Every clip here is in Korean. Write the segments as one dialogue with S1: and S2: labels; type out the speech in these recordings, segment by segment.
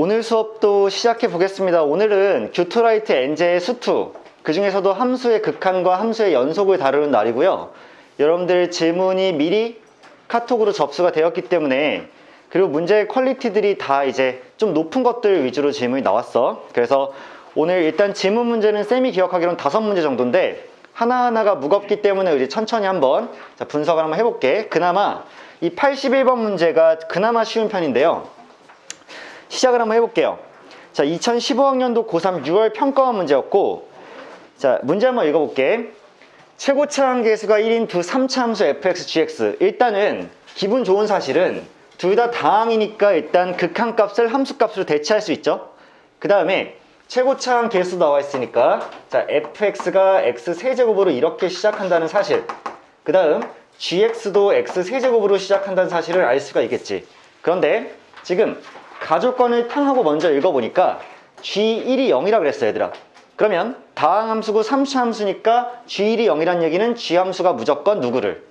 S1: 오늘 수업도 시작해 보겠습니다. 오늘은 큐토라이트 엔제의 수투, 그 중에서도 함수의 극한과 함수의 연속을 다루는 날이고요. 여러분들 질문이 미리 카톡으로 접수가 되었기 때문에, 그리고 문제의 퀄리티들이 다 이제 좀 높은 것들 위주로 질문이 나왔어. 그래서 오늘 일단 질문 문제는 쌤이 기억하기로는 5문제 정도인데 하나하나가 무겁기 때문에 우리 천천히 한번 분석을 한번 해볼게. 그나마 이 81번 문제가 그나마 쉬운 편인데요. 시작을 한번 해볼게요. 자, 2015학년도 고3 6월 평가원 문제였고, 자, 문제 한번 읽어볼게. 최고차 한계수가 1인 두 3차 함수 fx, gx. 일단은 기분 좋은 사실은 둘 다 다항이니까 일단 극한값을 함수값으로 대체할 수 있죠. 그 다음에 최고차 한계수 나와 있으니까, 자, fx가 x3제곱으로 이렇게 시작한다는 사실, 그 다음 gx도 x3제곱으로 시작한다는 사실을 알 수가 있겠지. 그런데 지금 가족권을 탕하고 먼저 읽어보니까 G1이 0이라 그랬어, 얘들아. 그러면 다항함수고 3차 함수니까 G1이 0이란 얘기는 G함수가 무조건 누구를?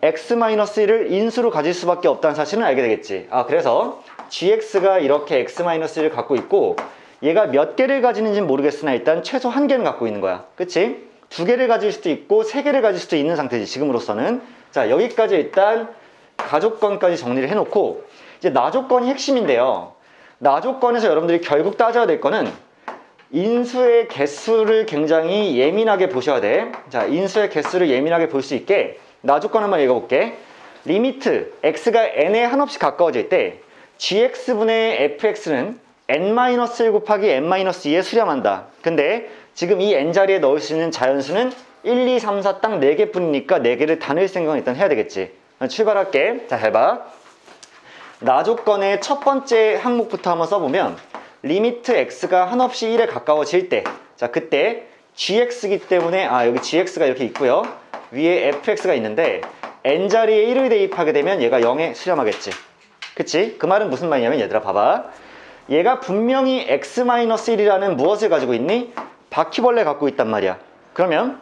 S1: x-1을 인수로 가질 수밖에 없다는 사실은 알게 되겠지. 그래서 gx가 이렇게 x-1을 갖고 있고, 얘가 몇 개를 가지는지는 모르겠으나 일단 최소 한 개는 갖고 있는 거야. 그치? 2개를 가질 수도 있고 3개를 가질 수도 있는 상태지, 지금으로서는. 자, 여기까지 일단 가족권까지 정리를 해놓고, 이제 나조건이 핵심인데요. 나조건에서 여러분들이 결국 따져야 될 거는 인수의 개수를 굉장히 예민하게 보셔야 돼. 자, 인수의 개수를 예민하게 볼 수 있게 나조건 한번 읽어볼게. 리미트 x가 n에 한없이 가까워질 때 gx분의 fx는 n-1 곱하기 n-2에 수렴한다. 근데 지금 이 n 자리에 넣을 수 있는 자연수는 1, 2, 3, 4 딱 4개 뿐이니까 4개를 다 넣을 생각은 일단 해야 되겠지. 출발할게. 자, 잘 봐. 나조건의 첫 번째 항목부터 한번 써보면, 리미트 x가 한없이 1에 가까워질 때, 자, 그때 gx이기 때문에, 여기 gx가 이렇게 있고요. 위에 fx가 있는데 n 자리에 1을 대입하게 되면 얘가 0에 수렴하겠지. 그치? 그 말은 무슨 말이냐면, 얘들아 봐봐. 얘가 분명히 x-1이라는 무엇을 가지고 있니? 바퀴벌레 갖고 있단 말이야. 그러면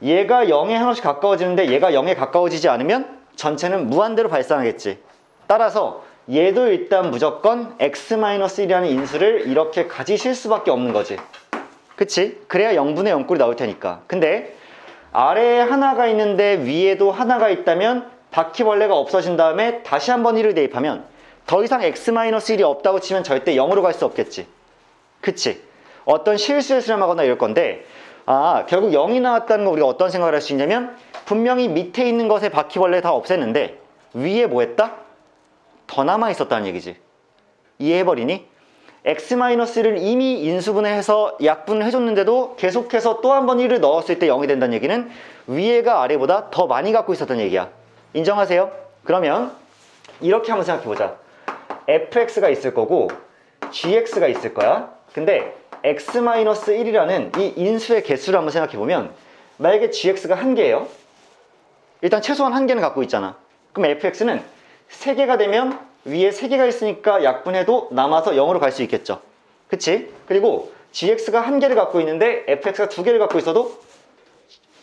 S1: 얘가 0에 한없이 가까워지는데 얘가 0에 가까워지지 않으면 전체는 무한대로 발산하겠지. 따라서 얘도 일단 무조건 x-1이라는 인수를 이렇게 가지실 수밖에 없는 거지. 그치? 그래야 0분의 0꼴이 나올 테니까. 근데 아래에 하나가 있는데 위에도 하나가 있다면 바퀴벌레가 없어진 다음에 다시 한번 1을 대입하면 더 이상 x-1이 없다고 치면 절대 0으로 갈 수 없겠지. 그치? 어떤 실수에 수렴하거나 이럴 건데, 결국 0이 나왔다는 거 우리가 어떤 생각을 할 수 있냐면, 분명히 밑에 있는 것에 바퀴벌레 다 없앴는데 위에 뭐 했다? 더 남아 있었다는 얘기지. 이해해버리니? x-를 이미 인수분해해서 약분을 해줬는데도 계속해서 또 한 번 1을 넣었을 때 0이 된다는 얘기는 위에가 아래보다 더 많이 갖고 있었다는 얘기야. 인정하세요? 그러면 이렇게 한번 생각해보자. fx가 있을 거고 gx가 있을 거야. 근데 x-1이라는 이 인수의 개수를 한번 생각해보면, 만약에 gx가 1개예요. 일단 최소한 1개는 갖고 있잖아. 그럼 fx는 3개가 되면 위에 3개가 있으니까 약분해도 남아서 0으로 갈 수 있겠죠. 그치? 그리고 gx가 1개를 갖고 있는데 fx가 2개를 갖고 있어도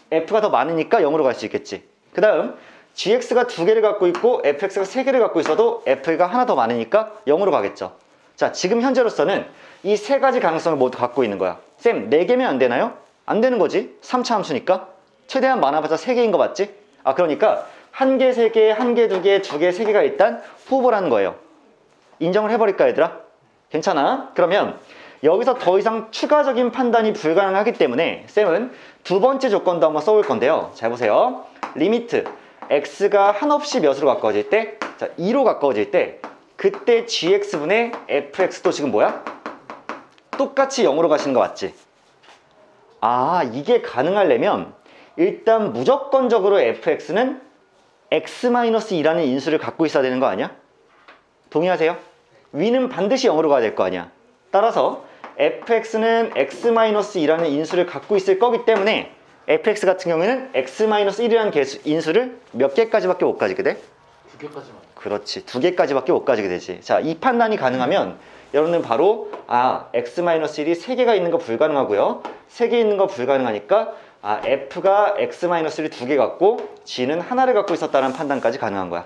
S1: f가 더 많으니까 0으로 갈 수 있겠지. 그 다음 gx가 2개를 갖고 있고 fx가 3개를 갖고 있어도 f가 하나 더 많으니까 0으로 가겠죠. 자, 지금 현재로서는 이 3가지 가능성을 모두 갖고 있는 거야. 쌤, 4개면 안 되나요? 안 되는 거지. 3차 함수니까. 최대한 많아봤자 3개인 거 맞지? 그러니까 1개, 3개, 1개, 2개, 2개, 3개가 일단 후보라는 거예요. 인정을 해버릴까, 얘들아? 괜찮아? 그러면 여기서 더 이상 추가적인 판단이 불가능하기 때문에 쌤은 두 번째 조건도 한번 써볼 건데요. 잘 보세요. 리미트 x가 한없이 몇으로 가까워질 때? 자, 2로 가까워질 때, 그때 gx분의 fx도 지금 뭐야? 똑같이 0으로 가시는 거 맞지? 이게 가능하려면 일단 무조건적으로 fx는 x-2라는 인수를 갖고 있어야 되는 거 아니야? 동의하세요? 위는 반드시 0으로 가야 될 거 아니야. 따라서 fx는 x-2라는 인수를 갖고 있을 거기 때문에 fx 같은 경우에는 x-1이라는 인수를 몇 개까지밖에 못 가지게 돼?
S2: 2개까지만.
S1: 그렇지, 2개까지밖에 못 가지게 되지. 자, 이 판단이 가능하면 여러분은 바로 x-1이 3개가 있는 거 불가능하고요. 3개 있는 거 불가능하니까 f가 x-1을 2개 갖고 g는 하나를 갖고 있었다는 판단까지 가능한 거야.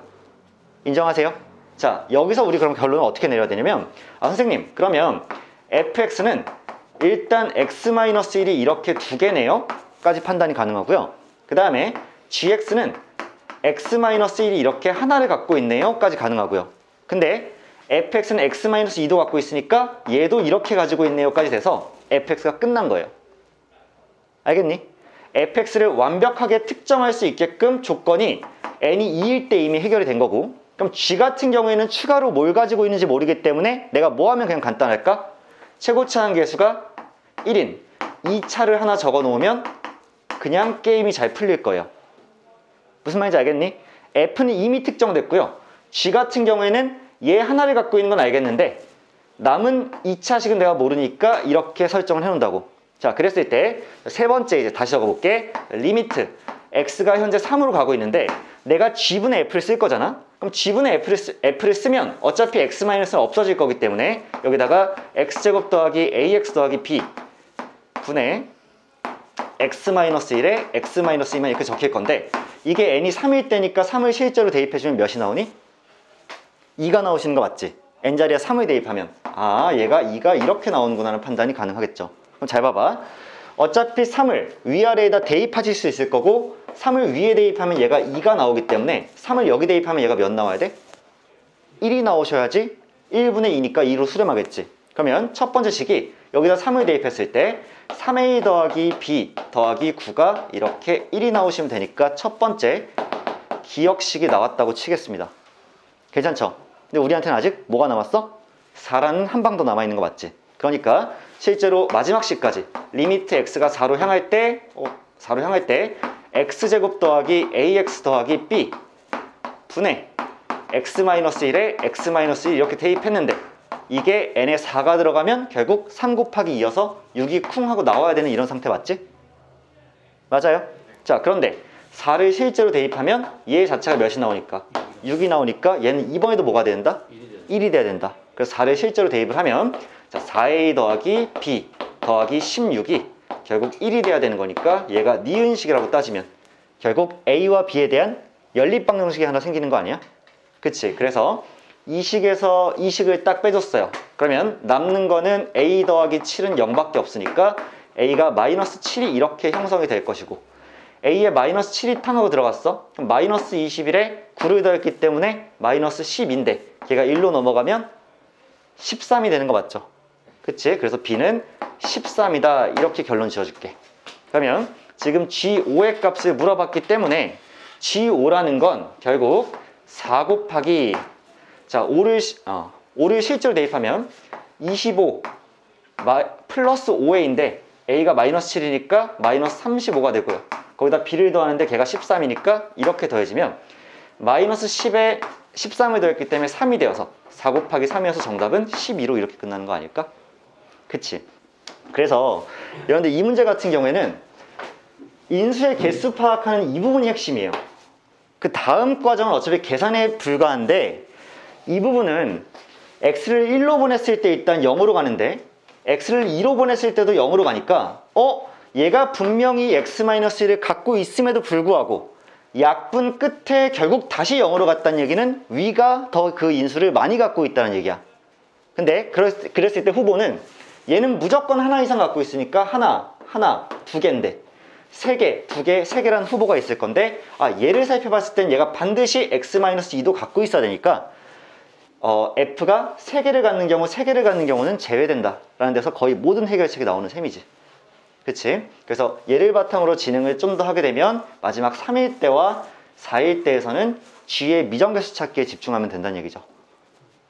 S1: 인정하세요? 자, 여기서 우리 그럼 결론을 어떻게 내려야 되냐면, 선생님, 그러면 fx는 일단 x-1이 이렇게 두 개네요 까지 판단이 가능하고요. 그 다음에 gx는 x-1이 이렇게 하나를 갖고 있네요 까지 가능하고요. 근데 fx는 x-2도 갖고 있으니까 얘도 이렇게 가지고 있네요 까지 돼서 fx가 끝난 거예요. 알겠니? fx를 완벽하게 특정할 수 있게끔 조건이 n이 2일 때 이미 해결이 된 거고, 그럼 g 같은 경우에는 추가로 뭘 가지고 있는지 모르기 때문에 내가 뭐 하면 그냥 간단할까? 최고차 한계수가 1인 이 차를 하나 적어 놓으면 그냥 게임이 잘 풀릴 거예요. 무슨 말인지 알겠니? f는 이미 특정됐고요. g 같은 경우에는 얘 하나를 갖고 있는 건 알겠는데 남은 2차식은 내가 모르니까 이렇게 설정을 해놓는다고. 자, 그랬을 때 세 번째 이제 다시 적어볼게. 리미트 x가 현재 3으로 가고 있는데 내가 g분의 f를 쓸 거잖아. 그럼 g분의 f를 쓰면 어차피 x-는 없어질 거기 때문에 여기다가 x제곱 더하기 ax 더하기 b 분의 x-1에 x-2만 이렇게 적힐 건데, 이게 n이 3일 때니까 3을 실제로 대입해주면 몇이 나오니? 2가 나오시는 거 맞지? n자리에 3을 대입하면 얘가 2가 이렇게 나오는구나 하는 판단이 가능하겠죠. 그럼 잘 봐봐. 어차피 3을 위아래에다 대입하실 수 있을 거고 3을 위에 대입하면 얘가 2가 나오기 때문에 3을 여기 대입하면 얘가 몇 나와야 돼? 1이 나오셔야지 1분의 2니까 2로 수렴하겠지. 그러면 첫 번째 식이 여기다 3을 대입했을 때 3a 더하기 b 더하기 9가 이렇게 1이 나오시면 되니까 첫 번째 기억식이 나왔다고 치겠습니다. 괜찮죠? 근데 우리한테는 아직 뭐가 남았어? 4라는 한 방 더 남아있는 거 맞지? 그러니까 실제로 마지막 식까지 리미트 x가 4로 향할 때 4로 향할 때 x제곱 더하기 ax 더하기 b 분의 x-1에 x-1 이렇게 대입했는데 이게 n에 4가 들어가면 결국 3 곱하기 2여서 6이 쿵 하고 나와야 되는 이런 상태 맞지? 맞아요? 자, 그런데 4를 실제로 대입하면 얘 자체가 몇이 나오니까 6이 나오니까 얘는 이번에도 뭐가 된다? 1이 돼야 된다. 그래서 4를 실제로 대입을 하면 자, 4a 더하기 b 더하기 16이 결국 1이 돼야 되는 거니까 얘가 니은식이라고 따지면 결국 a와 b에 대한 연립방정식이 하나 생기는 거 아니야? 그치? 그래서 이 식에서 이 식을 딱 빼줬어요. 그러면 남는 거는 a 더하기 7은 0밖에 없으니까 a가 마이너스 7이 이렇게 형성이 될 것이고, a에 마이너스 7이 탕하고 들어갔어. 그럼 마이너스 21에 9를 더했기 때문에 마이너스 10인데 걔가 1로 넘어가면 13이 되는 거 맞죠? 그치? 그래서 b는 13이다 이렇게 결론 지어줄게. 그러면 지금 G5의 값을 물어봤기 때문에 G5라는 건 결국 4 곱하기 자 5를 실제로 대입하면 25 플러스 5a인데 a가 마이너스 7이니까 마이너스 35가 되고요. 거기다 b를 더하는데 걔가 13이니까 이렇게 더해지면 마이너스 10에 13을 더했기 때문에 3이 되어서 4 곱하기 3이어서 정답은 12로 이렇게 끝나는 거 아닐까? 그치? 그래서 여러분들 이 문제 같은 경우에는 인수의 개수 파악하는 이 부분이 핵심이에요. 그 다음 과정은 어차피 계산에 불과한데 이 부분은 x를 1로 보냈을 때 일단 0으로 가는데 x를 2로 보냈을 때도 0으로 가니까 얘가 분명히 x-1을 갖고 있음에도 불구하고 약분 끝에 결국 다시 0으로 갔다는 얘기는 위가 더 그 인수를 많이 갖고 있다는 얘기야. 근데 그랬을 때 후보는 얘는 무조건 하나 이상 갖고 있으니까 하나, 두 개인데 세 개란 후보가 있을 건데 얘를 살펴봤을 땐 얘가 반드시 x-2도 갖고 있어야 되니까 f가 3개를 갖는 경우는 제외된다 라는 데서 거의 모든 해결책이 나오는 셈이지. 그치? 그래서 얘를 바탕으로 진행을 좀 더 하게 되면 마지막 3일 때와 4일 때에서는 G의 미정계수 찾기에 집중하면 된다는 얘기죠.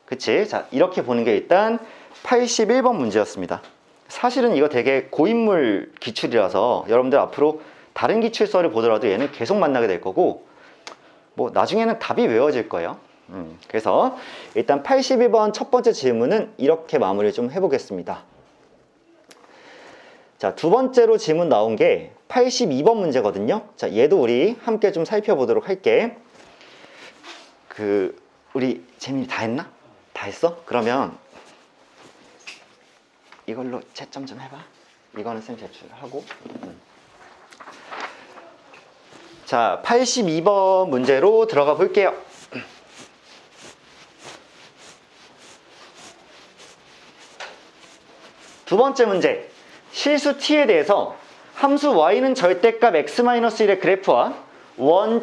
S1: 그치? 자, 이렇게 보는 게 일단 81번 문제였습니다. 사실은 이거 되게 고인물 기출이라서 여러분들 앞으로 다른 기출서를 보더라도 얘는 계속 만나게 될 거고 뭐 나중에는 답이 외워질 거예요. 그래서 일단 82번 첫 번째 질문은 이렇게 마무리 좀 해보겠습니다. 자, 두 번째로 질문 나온 게 82번 문제거든요. 자, 얘도 우리 함께 좀 살펴보도록 할게. 우리 재민이 다 했나? 다 했어? 그러면 이걸로 채점 좀 해봐. 이거는 쌤 제출하고. 자, 82번 문제로 들어가 볼게요. 두 번째 문제. 실수 t에 대해서 함수 y는 절대값 x-1의 그래프와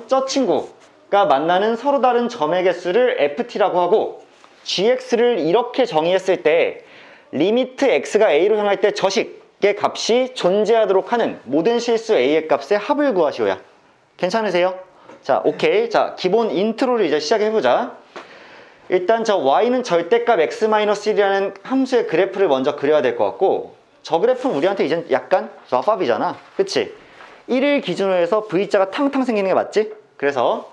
S1: 저 친구가 만나는 서로 다른 점의 개수를 ft라고 하고 gx를 이렇게 정의했을 때 리미트 x가 a로 향할 때 저식의 값이 존재하도록 하는 모든 실수 a의 값의 합을 구하시오야. 괜찮으세요? 자, 오케이. 자, 기본 인트로를 이제 시작해보자. 일단 저 y는 절대값 x-1이라는 함수의 그래프를 먼저 그려야 될 것 같고, 저 그래프는 우리한테 이제 약간 러밥이잖아. 그치? 1을 기준으로 해서 V자가 탕탕 생기는 게 맞지? 그래서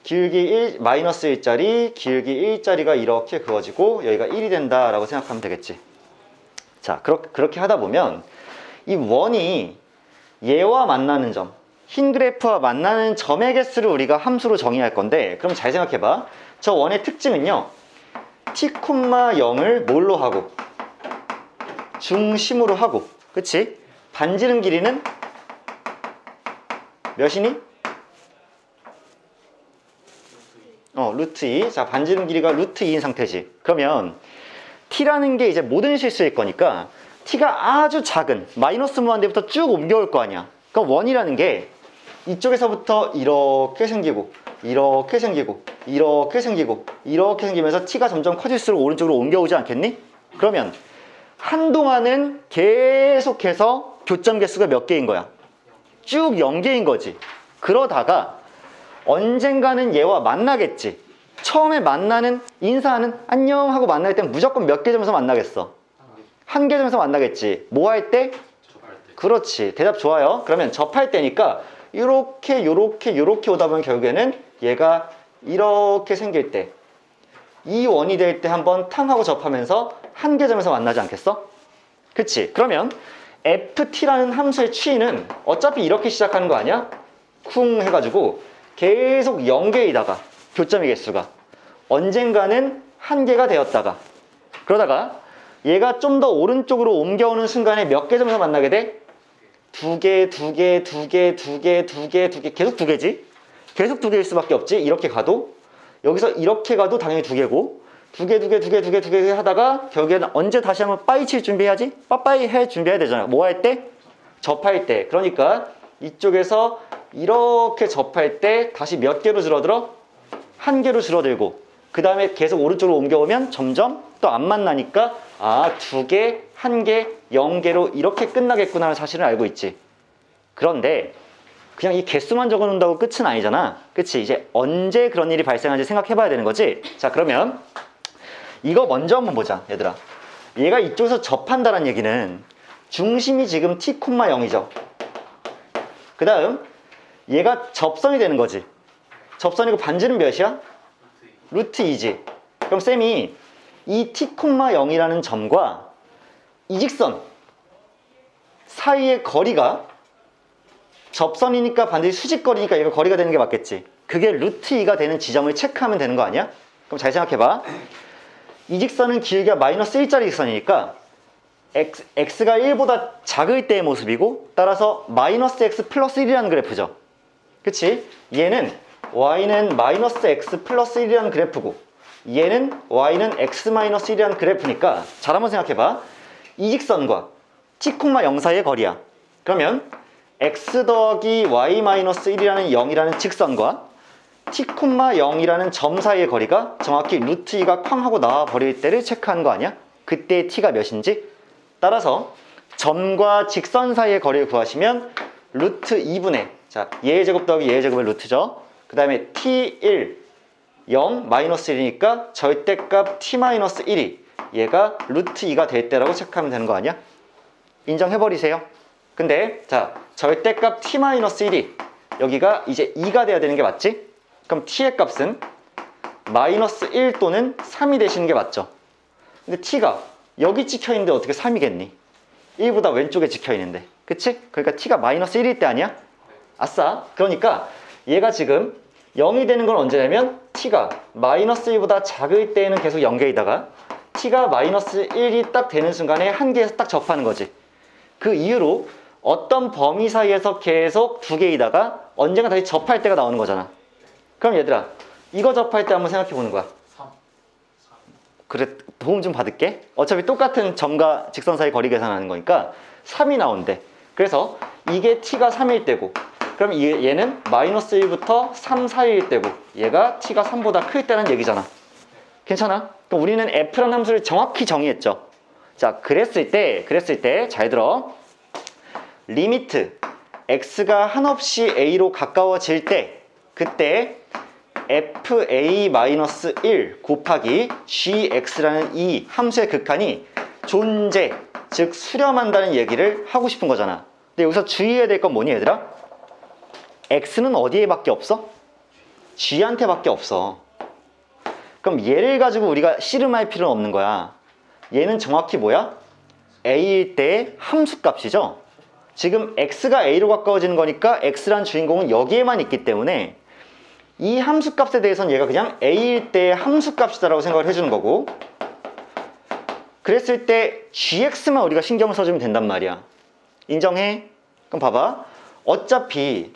S1: 기울기 1, 마이너스 1짜리, 기울기 1짜리가 이렇게 그어지고 여기가 1이 된다라고 생각하면 되겠지. 자, 그렇게 하다 보면 이 원이 얘와 만나는 점, 흰 그래프와 만나는 점의 개수를 우리가 함수로 정의할 건데, 그럼 잘 생각해봐. 저 원의 특징은요, t, 0을 뭘로 하고 중심으로 하고, 그치? 반지름 길이는 몇이니? 루트 2. 자, 반지름 길이가 루트 2인 상태지. 그러면 t라는 게 이제 모든 실수일 거니까 t가 아주 작은 마이너스 무한대부터 쭉 옮겨올 거 아니야. 그럼 원이라는 게 이쪽에서부터 이렇게 생기고 이렇게 생기고 이렇게 생기고 이렇게 생기면서 t가 점점 커질수록 오른쪽으로 옮겨오지 않겠니? 그러면 한동안은 계속해서 교점 개수가 몇 개인 거야? 쭉 0개인 거지. 그러다가 언젠가는 얘와 만나겠지. 처음에 만나는, 인사하는 안녕 하고 만날 땐 무조건 몇 개 점에서 만나겠어? 한 개 점에서 만나겠지. 뭐 할 때?
S2: 접할 때.
S1: 그렇지. 대답 좋아요. 그러면 접할 때니까 요렇게 오다 보면 결국에는 얘가 이렇게 생길 때, 이 원이 될 때 한번 탕 하고 접하면서 한 개 점에서 만나지 않겠어? 그치? 그러면 ft라는 함수의 취는 어차피 이렇게 시작하는 거 아니야? 쿵 해가지고 계속 0개이다가 교점의 개수가 언젠가는 한 개가 되었다가, 그러다가 얘가 좀 더 오른쪽으로 옮겨오는 순간에 몇 개 점에서 만나게 돼? 두 개, 계속 두 개지? 계속 두 개일 수밖에 없지. 이렇게 가도, 여기서 이렇게 가도 당연히 두 개고, 두 개 하다가 결국에는 언제 다시 한번 빠이 칠 준비해야지? 빠빠이 해 준비해야 되잖아. 뭐 할 때? 접할 때. 그러니까 이쪽에서 이렇게 접할 때 다시 몇 개로 줄어들어? 한 개로 줄어들고, 그 다음에 계속 오른쪽으로 옮겨오면 점점 또 안 만나니까 두 개, 한 개, 0개로 이렇게 끝나겠구나 하는 사실을 알고 있지. 그런데 그냥 이 개수만 적어놓는다고 끝은 아니잖아. 그치? 이제 언제 그런 일이 발생하는지 생각해봐야 되는 거지. 자, 그러면 이거 먼저 한번 보자, 얘들아. 얘가 이쪽에서 접한다는 얘기는 중심이 지금 t, 0이죠. 그 다음 얘가 접선이 되는 거지. 접선이고 반지름 몇이야? 루트 2지. 그럼 쌤이 이 t, 0이라는 점과 이 직선 사이의 거리가, 접선이니까 반드시 수직거리니까 얘가 거리가 되는 게 맞겠지. 그게 루트 2가 되는 지점을 체크하면 되는 거 아니야? 그럼 잘 생각해봐. 이 직선은 길이가 마이너스 1짜리 직선이니까 x가 1보다 작을 때의 모습이고, 따라서 마이너스 x 플러스 1이라는 그래프죠. 그치? 얘는 y는 마이너스 x 플러스 1이라는 그래프고, 얘는 y는 x 마이너스 1이라는 그래프니까 잘 한번 생각해봐. 이 직선과 t, 0 사이의 거리야. 그러면 x 더하기 y 마이너스 1이라는 0이라는 직선과 t, 0이라는 점 사이의 거리가 정확히 루트 2가 쾅 하고 나와 버릴 때를 체크하는 거 아니야? 그때의 t가 몇인지? 따라서 점과 직선 사이의 거리를 구하시면 루트 2분의, 자, 얘의 제곱 더하기 얘의 제곱의 루트죠. 그 다음에 t1, 0, 마이너스 1이니까 절대값 t-1이 얘가 루트 2가 될 때라고 체크하면 되는 거 아니야? 인정해버리세요. 근데 자, 절대값 t-1이 여기가 이제 2가 돼야 되는 게 맞지? 그럼 t의 값은 마이너스 1 또는 3이 되시는 게 맞죠? 근데 t가 여기 찍혀있는데 어떻게 3이겠니? 1보다 왼쪽에 찍혀있는데, 그치? 그러니까 t가 마이너스 1일 때 아니야? 아싸. 그러니까 얘가 지금 0이 되는 건 언제냐면 t가 마이너스 1보다 작을 때에는 계속 0개이다가 t가 마이너스 1이 딱 되는 순간에 한 개에서 딱 접하는 거지. 그 이후로 어떤 범위 사이에서 계속 두 개이다가 언젠가 다시 접할 때가 나오는 거잖아. 그럼 얘들아, 이거 접할 때 한번 생각해 보는 거야.
S2: 3.
S1: 그래, 도움 좀 받을게. 어차피 똑같은 점과 직선 사이 거리 계산하는 거니까 3이 나온대. 그래서 이게 t가 3일 때고, 그럼 얘는 마이너스 1부터 3 사이일 때고, 얘가 t가 3보다 클 때는 얘기잖아. 괜찮아? 그럼 우리는 f라는 함수를 정확히 정의했죠. 자, 그랬을 때 잘 들어. 리미트 x가 한없이 a로 가까워질 때, 그때 fa-1 곱하기 gx라는 이 함수의 극한이 존재, 즉 수렴한다는 얘기를 하고 싶은 거잖아. 근데 여기서 주의해야 될 건 뭐니 얘들아? x는 어디에 밖에 없어? g한테 밖에 없어. 그럼 얘를 가지고 우리가 씨름할 필요는 없는 거야. 얘는 정확히 뭐야? a일 때의 함수값이죠. 지금 x가 a로 가까워지는 거니까 x란 주인공은 여기에만 있기 때문에 이 함수값에 대해서는 얘가 그냥 a일 때의 함수값이다라고 생각을 해주는 거고, 그랬을 때 gx만 우리가 신경을 써주면 된단 말이야. 인정해? 그럼 봐봐. 어차피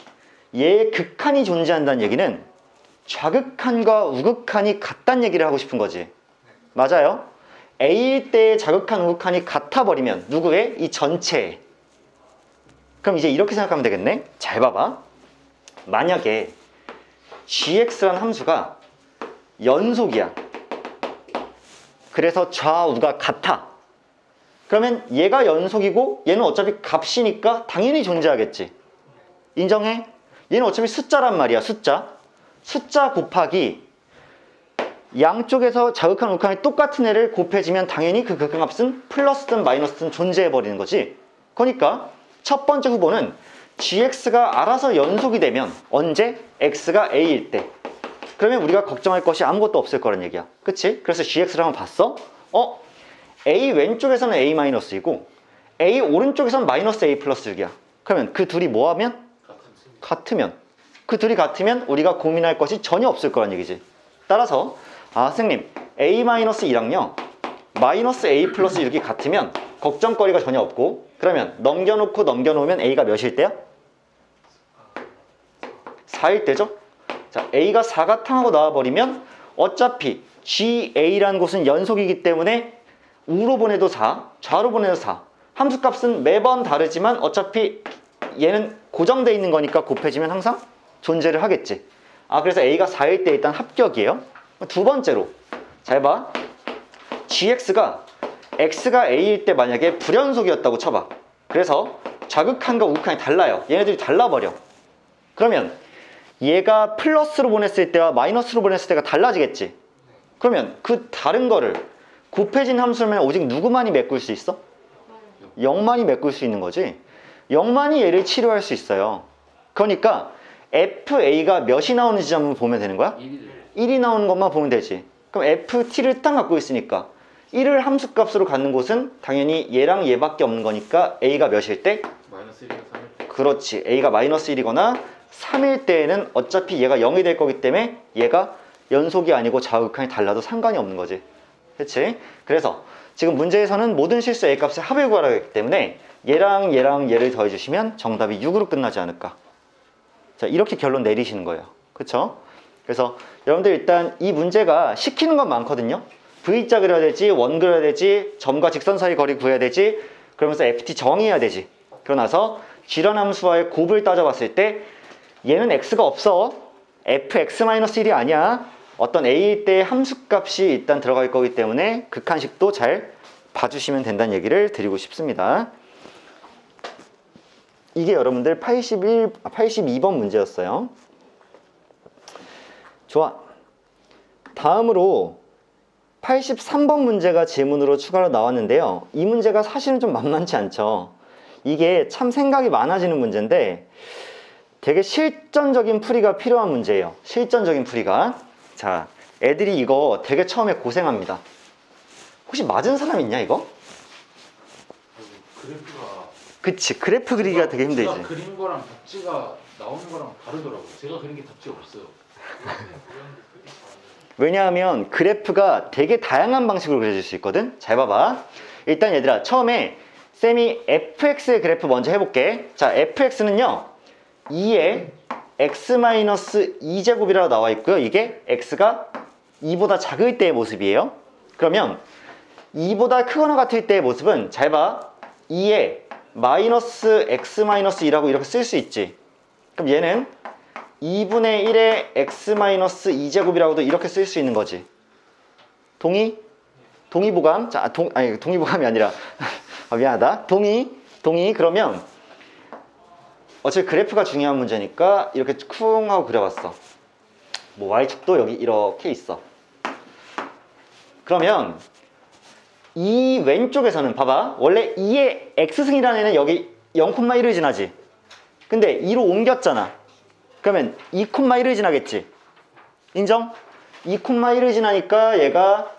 S1: 얘의 극한이 존재한다는 얘기는 좌극한과 우극한이 같다는 얘기를 하고 싶은 거지. 맞아요? a일 때의 좌극한, 우극한이 같아버리면 누구의? 이 전체에. 그럼 이제 이렇게 생각하면 되겠네. 잘 봐봐. 만약에 gx라는 함수가 연속이야. 그래서 좌우가 같아. 그러면 얘가 연속이고 얘는 어차피 값이니까 당연히 존재하겠지. 인정해? 얘는 어차피 숫자란 말이야. 숫자 곱하기 양쪽에서 자극한 우극한이 똑같은 애를 곱해지면 당연히 그 극한값은 플러스든 마이너스든 존재해버리는 거지. 그러니까 첫 번째 후보는 gx가 알아서 연속이 되면 언제? x가 a일 때. 그러면 우리가 걱정할 것이 아무것도 없을 거란 얘기야. 그치? 그래서 gx를 한번 봤어? a 왼쪽에서는 a-이고 a 오른쪽에서는 마이너스 a 플러스 6이야. 그러면 그 둘이 뭐하면? 같으면. 그 둘이 같으면 우리가 고민할 것이 전혀 없을 거란 얘기지. 따라서 선생님 a-1랑요 마이너스 a 플러스 6이 같으면 걱정거리가 전혀 없고, 그러면 넘겨놓으면 a가 몇일 때야? 4일 때죠? 자, a가 4가 탕하고 나와버리면 어차피 ga라는 곳은 연속이기 때문에 우로 보내도 4, 좌로 보내도 4. 함수값은 매번 다르지만 어차피 얘는 고정되어 있는 거니까 곱해지면 항상 존재를 하겠지. 그래서 a가 4일 때 일단 합격이에요. 두 번째로 잘 봐. gx가 x가 a일 때 만약에 불연속이었다고 쳐봐. 그래서 좌극한과 우극한이 달라요. 얘네들이 달라버려. 그러면 얘가 플러스로 보냈을 때와 마이너스로 보냈을 때가 달라지겠지. 그러면 그 다른 거를 곱해진 함수면 오직 누구만이 메꿀 수 있어? 0만이 메꿀 수 있는 거지. 0만이 얘를 치료할 수 있어요. 그러니까 fa가 몇이 나오는 지점을 보면 되는 거야? 1이 나오는 것만 보면 되지. 그럼 ft를 딱 갖고 있으니까 1을 함수값으로 갖는 곳은 당연히 얘랑 얘밖에 없는 거니까 a가 몇일 때?
S2: 마이너스 1이나 3일 때.
S1: 그렇지. a가 마이너스 1이거나 3일 때에는 어차피 얘가 0이 될 거기 때문에 얘가 연속이 아니고 좌우극한이 달라도 상관이 없는 거지. 그치? 그래서 지금 문제에서는 모든 실수 a 값의 합을 구하라고 했기 때문에 얘랑 얘를 더해주시면 정답이 6으로 끝나지 않을까. 자, 이렇게 결론 내리시는 거예요. 그쵸? 그래서 여러분들 일단 이 문제가 시키는 건 많거든요. V자 그려야 되지, 원 그려야 되지, 점과 직선 사이 거리 구해야 되지, 그러면서 FT 정의해야 되지. 그러고 나서 G란 함수와의 곱을 따져봤을 때 얘는 X가 없어. fx-1이 아니야. 어떤 A일 때 함수값이 일단 들어갈 거기 때문에 극한식도 잘 봐주시면 된다는 얘기를 드리고 싶습니다. 이게 여러분들 82번 문제였어요. 좋아. 다음으로 83번 문제가 질문으로 추가로 나왔는데요. 이 문제가 사실은 좀 만만치 않죠. 이게 참 생각이 많아지는 문제인데 되게 실전적인 풀이가 필요한 문제예요. 실전적인 풀이가. 자, 애들이 이거 되게 처음에 고생합니다. 혹시 맞은 사람 있냐 이거?
S2: 그래프가
S1: 그치, 그래프 그리기가 되게 힘들지.
S2: 제가 그린 거랑 답지가 나오는 거랑 다르더라고요. 제가 그린 게 답지가 없어요.
S1: 왜냐하면 그래프가 되게 다양한 방식으로 그려질 수 있거든. 잘 봐봐. 일단 얘들아, 처음에 쌤이 fx의 그래프 먼저 해볼게. 자, fx는요 2에 x-2제곱이라고 나와 있고요. 이게 x가 2보다 작을 때의 모습이에요. 그러면 2보다 크거나 같을 때의 모습은 잘 봐. 2에 마이너스 x 마이너스 2라고 이렇게 쓸 수 있지. 그럼 얘는 2분의 1의 x 마이너스 2제곱이라고도 이렇게 쓸 수 있는 거지. 동의? 동의보감? 자, 아니 동의보감이 아니라 아, 미안하다. 동의. 그러면 어차피 그래프가 중요한 문제니까 이렇게 쿵 하고 그려봤어. 뭐 y축도 여기 이렇게 있어. 그러면 이 왼쪽에서는 봐봐. 원래 2의 x승이라는 애는 여기 0,1을 지나지. 근데 2로 옮겼잖아. 그러면 2,1을 지나겠지. 인정? 2,1을 지나니까 얘가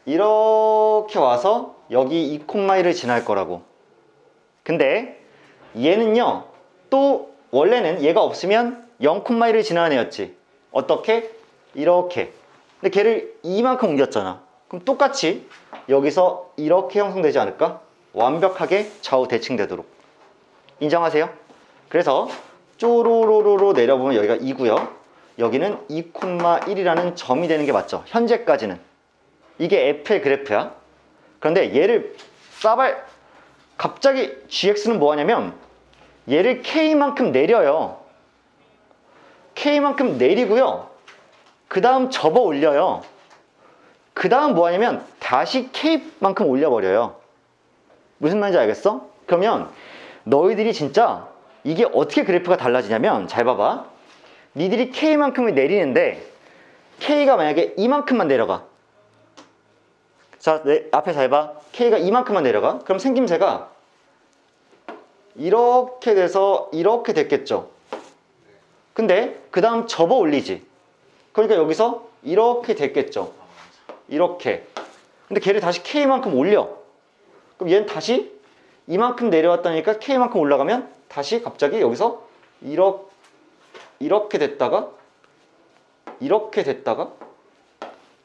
S1: 이렇게 와서 여기 2,1을 지날 거라고. 근데 얘는요, 또 원래는 얘가 없으면 0,1을 지나는 애였지. 어떻게? 이렇게. 근데 걔를 이만큼 옮겼잖아. 그럼 똑같이 여기서 이렇게 형성되지 않을까? 완벽하게 좌우 대칭되도록. 인정하세요? 그래서 쪼로로로로 내려보면 여기가 2고요. 여기는 2,1이라는 점이 되는 게 맞죠. 현재까지는. 이게 f의 그래프야. 그런데 얘를 갑자기 gx는 뭐 하냐면 얘를 k만큼 내려요. k만큼 내리고요. 그 다음 접어 올려요. 그 다음 뭐 하냐면 다시 k만큼 올려버려요. 무슨 말인지 알겠어? 그러면 너희들이 진짜 이게 어떻게 그래프가 달라지냐면 잘 봐봐. 니들이 k만큼을 내리는데 k가 만약에 이만큼만 내려가. 자, 내 앞에 잘 봐. k가 이만큼만 내려가. 그럼 생김새가 이렇게 돼서 이렇게 됐겠죠. 근데 그 다음 접어 올리지. 그러니까 여기서 이렇게 됐겠죠. 이렇게. 근데 걔를 다시 k만큼 올려. 그럼 얘는 다시 이만큼 내려왔다니까 k만큼 올라가면 다시 갑자기 여기서 이렇게 됐다가 이렇게 됐다가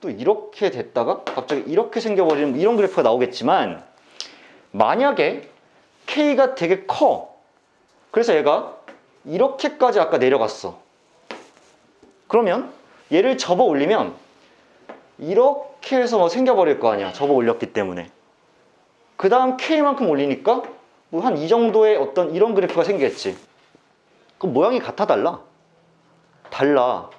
S1: 또 이렇게 됐다가 갑자기 이렇게 생겨버리는 이런 그래프가 나오겠지만, 만약에 k가 되게 커. 그래서 얘가 이렇게까지 아까 내려갔어. 그러면 얘를 접어 올리면 이렇게 해서 뭐 생겨버릴 거 아니야. 접어 올렸기 때문에. 그 다음 k만큼 올리니까 뭐 한 이 정도의 어떤 이런 그래프가 생기겠지. 그럼 모양이 같아 달라? 달라.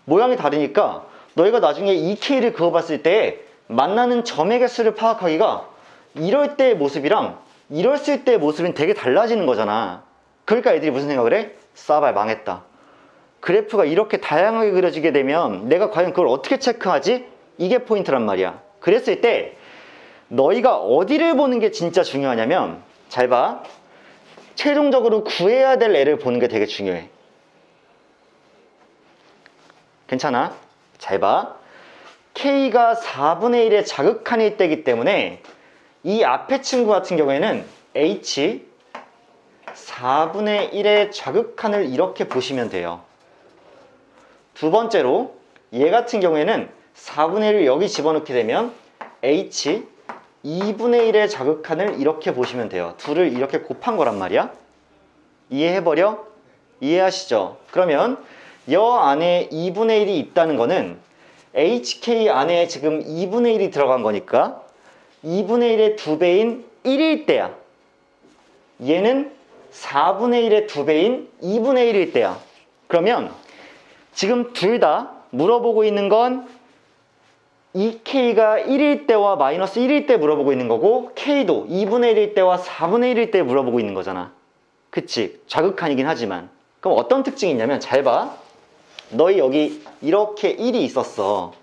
S1: 모양이 다르니까 너희가 나중에 이 k를 그어봤을 때 만나는 점의 개수를 파악하기가 이럴 때의 모습이랑 이랬을 때의 모습은 되게 달라지는 거잖아. 그러니까 애들이 무슨 생각을 해? 싸발 망했다. 그래프가 이렇게 다양하게 그려지게 되면 내가 과연 그걸 어떻게 체크하지? 이게 포인트란 말이야. 그랬을 때 너희가 어디를 보는 게 진짜 중요하냐면, 잘 봐. 최종적으로 구해야 될 애를 보는 게 되게 중요해. 괜찮아? 잘 봐. k가 4분의 1의 자극한일 때이기 때문에 이 앞에 친구 같은 경우에는 h 4분의 1의 자극한을 이렇게 보시면 돼요. 두 번째로 얘 같은 경우에는 4분의 1을 여기 집어넣게 되면 h 2분의 1의 자극한을 이렇게 보시면 돼요. 둘을 이렇게 곱한 거란 말이야. 이해해버려? 이해하시죠? 그러면 여 안에 2분의 1이 있다는 거는 hk 안에 지금 2분의 1이 들어간 거니까 2분의 1의 2배인 1일 때야. 얘는 4분의 1의 2배인 2분의 1일 때야. 그러면 지금 둘 다 물어보고 있는 건 이 k가 1일 때와 마이너스 1일 때 물어보고 있는 거고, k도 2분의 1일 때와 4분의 1일 때 물어보고 있는 거잖아. 그치? 자극한이긴 하지만. 그럼 어떤 특징이 있냐면, 잘 봐. 너희 여기 이렇게 1이 있었어.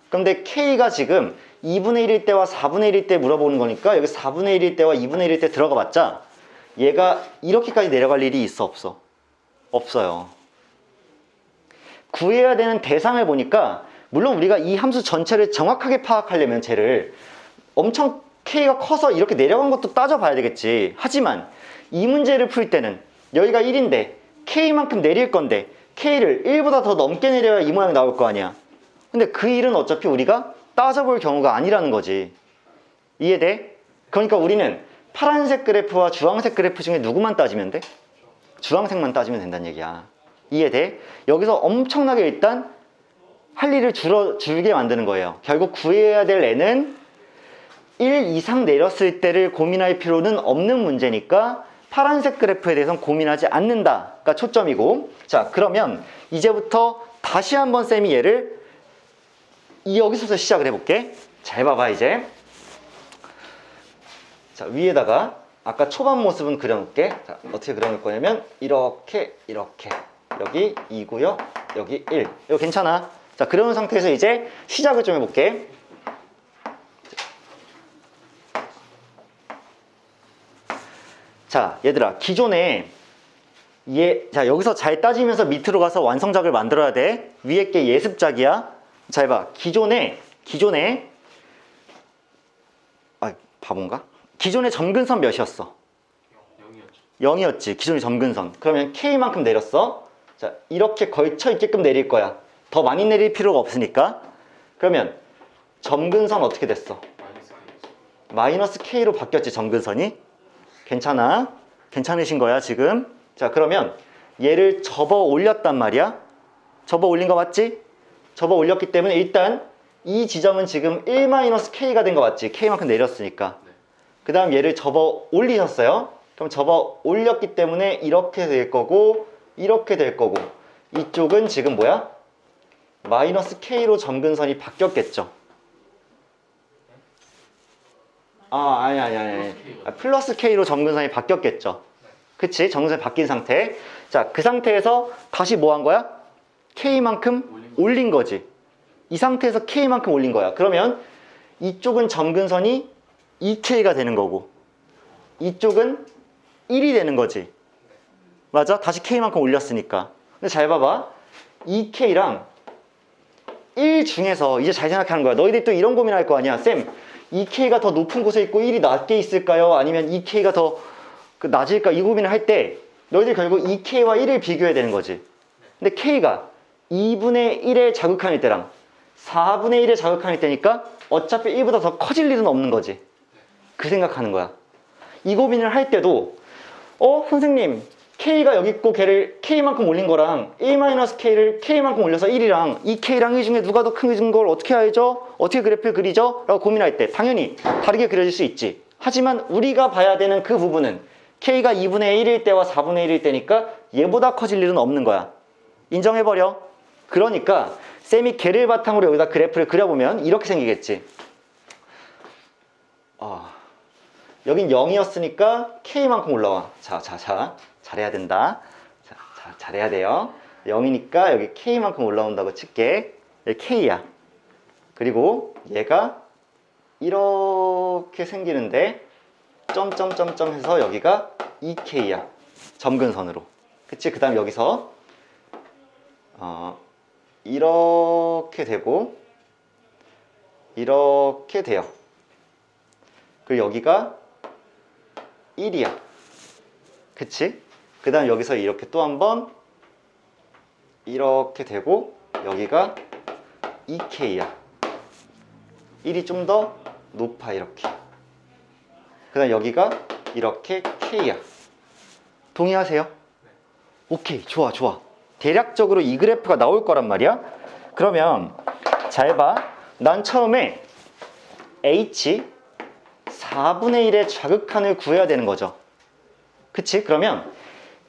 S1: 그런데 k가 지금 2분의 1일 때와 4분의 1일 때 물어보는 거니까 여기 4분의 1일 때와 2분의 1일 때 들어가 봤자 얘가 이렇게까지 내려갈 일이 있어 없어? 없어요. 구해야 되는 대상을 보니까, 물론 우리가 이 함수 전체를 정확하게 파악하려면 쟤를 엄청 k가 커서 이렇게 내려간 것도 따져봐야 되겠지. 하지만 이 문제를 풀 때는 여기가 1인데 k만큼 내릴 건데 k를 1보다 더 넘게 내려야 이 모양이 나올 거 아니야. 근데 그 일은 어차피 우리가 따져볼 경우가 아니라는 거지. 이해돼? 그러니까 우리는 파란색 그래프와 주황색 그래프 중에 누구만 따지면 돼? 주황색만 따지면 된다는 얘기야. 이해돼? 여기서 엄청나게 일단 할 일을 줄게 만드는 거예요. 결국 구해야 될 n은 1 이상 내렸을 때를 고민할 필요는 없는 문제니까 파란색 그래프에 대해서는 고민하지 않는다가 초점이고, 자 그러면 이제부터 다시 한번 쌤이 얘를 여기서부터 시작을 해볼게. 잘 봐봐. 이제 자 위에다가 아까 초반 모습은 그려놓을게. 자, 어떻게 그려놓을 거냐면 이렇게 여기 2고요 여기 1. 이거 괜찮아. 자 그려놓은 상태에서 이제 시작을 좀 해볼게. 자 얘들아, 기존에 자 여기서 잘 따지면서 밑으로 가서 완성작을 만들어야 돼. 위에 게 예습작이야. 잘 봐. 기존에 바본가? 기존에 점근선 몇이었어?
S2: 0이었죠.
S1: 0이었지. 기존의 점근선. 그러면 K만큼 내렸어. 자 이렇게 걸쳐 있게끔 내릴 거야. 더 많이 내릴 필요가 없으니까. 그러면 점근선 어떻게 됐어? 마이너스 K로 바뀌었지. 점근선이. 괜찮아? 괜찮으신 거야 지금? 자 그러면 얘를 접어 올렸단 말이야. 접어 올린 거 맞지? 접어 올렸기 때문에 일단 이 지점은 지금 1-K가 된 거 맞지? K만큼 내렸으니까.
S2: 네.
S1: 그 다음 얘를 접어 올리셨어요. 그럼 접어 올렸기 때문에 이렇게 될 거고 이렇게 될 거고, 이쪽은 지금 뭐야? 마이너스 K로 점근선이 바뀌었겠죠. 아니. 플러스 K로 점근선이 바뀌었겠죠. 그치? 점근선이 바뀐 상태. 자, 그 상태에서 다시 뭐 한 거야? K만큼 올린 거지. 이 상태에서 K만큼 올린 거야. 그러면 이쪽은 점근선이 2K가 되는 거고 이쪽은 1이 되는 거지. 맞아? 다시 K만큼 올렸으니까. 근데 잘 봐봐. 2K랑 1 중에서 이제 잘 생각하는 거야. 너희들 또 이런 고민할 거 아니야. 쌤, 2K가 더 높은 곳에 있고 1이 낮게 있을까요? 아니면 2K가 더 낮을까? 이 고민을 할 때 너희들 결국 2K와 1을 비교해야 되는 거지. 근데 K가 2분의 1의 자극한일 때랑 4분의 1의 자극한일 때니까 어차피 1보다 더 커질 일은 없는 거지. 그 생각하는 거야. 이 고민을 할 때도 선생님, K가 여기 있고 걔를 K만큼 올린 거랑 1-K를 K만큼 올려서 1이랑 2K랑 1 중에 누가 더 큰 걸 어떻게 알죠? 어떻게 그래프를 그리죠? 라고 고민할 때 당연히 다르게 그려질 수 있지. 하지만 우리가 봐야 되는 그 부분은 K가 2분의 1일 때와 4분의 1일 때니까 얘보다 커질 일은 없는 거야. 인정해버려. 그러니까 쌤이 걔를 바탕으로 여기다 그래프를 그려보면 이렇게 생기겠지. 여긴 0이었으니까 K만큼 올라와. 자, 잘해야 된다. 자, 잘해야 돼요. 0이니까 여기 K만큼 올라온다고 칠게. 여기 K야. 그리고 얘가 이렇게 생기는데 점점점점 해서 여기가 2K야. 점근선으로. 그치? 그 다음 여기서 이렇게 되고 이렇게 돼요. 그리고 여기가 1이야. 그치? 그 다음 여기서 이렇게 또 한 번 이렇게 되고 여기가 2K야. 1이 좀 더 높아. 이렇게. 그 다음 여기가 이렇게 K야. 동의하세요? 오케이. 좋아. 대략적으로 이 그래프가 나올 거란 말이야. 그러면 잘 봐. 난 처음에 H 4분의 1의 자극한을 구해야 되는 거죠. 그치? 그러면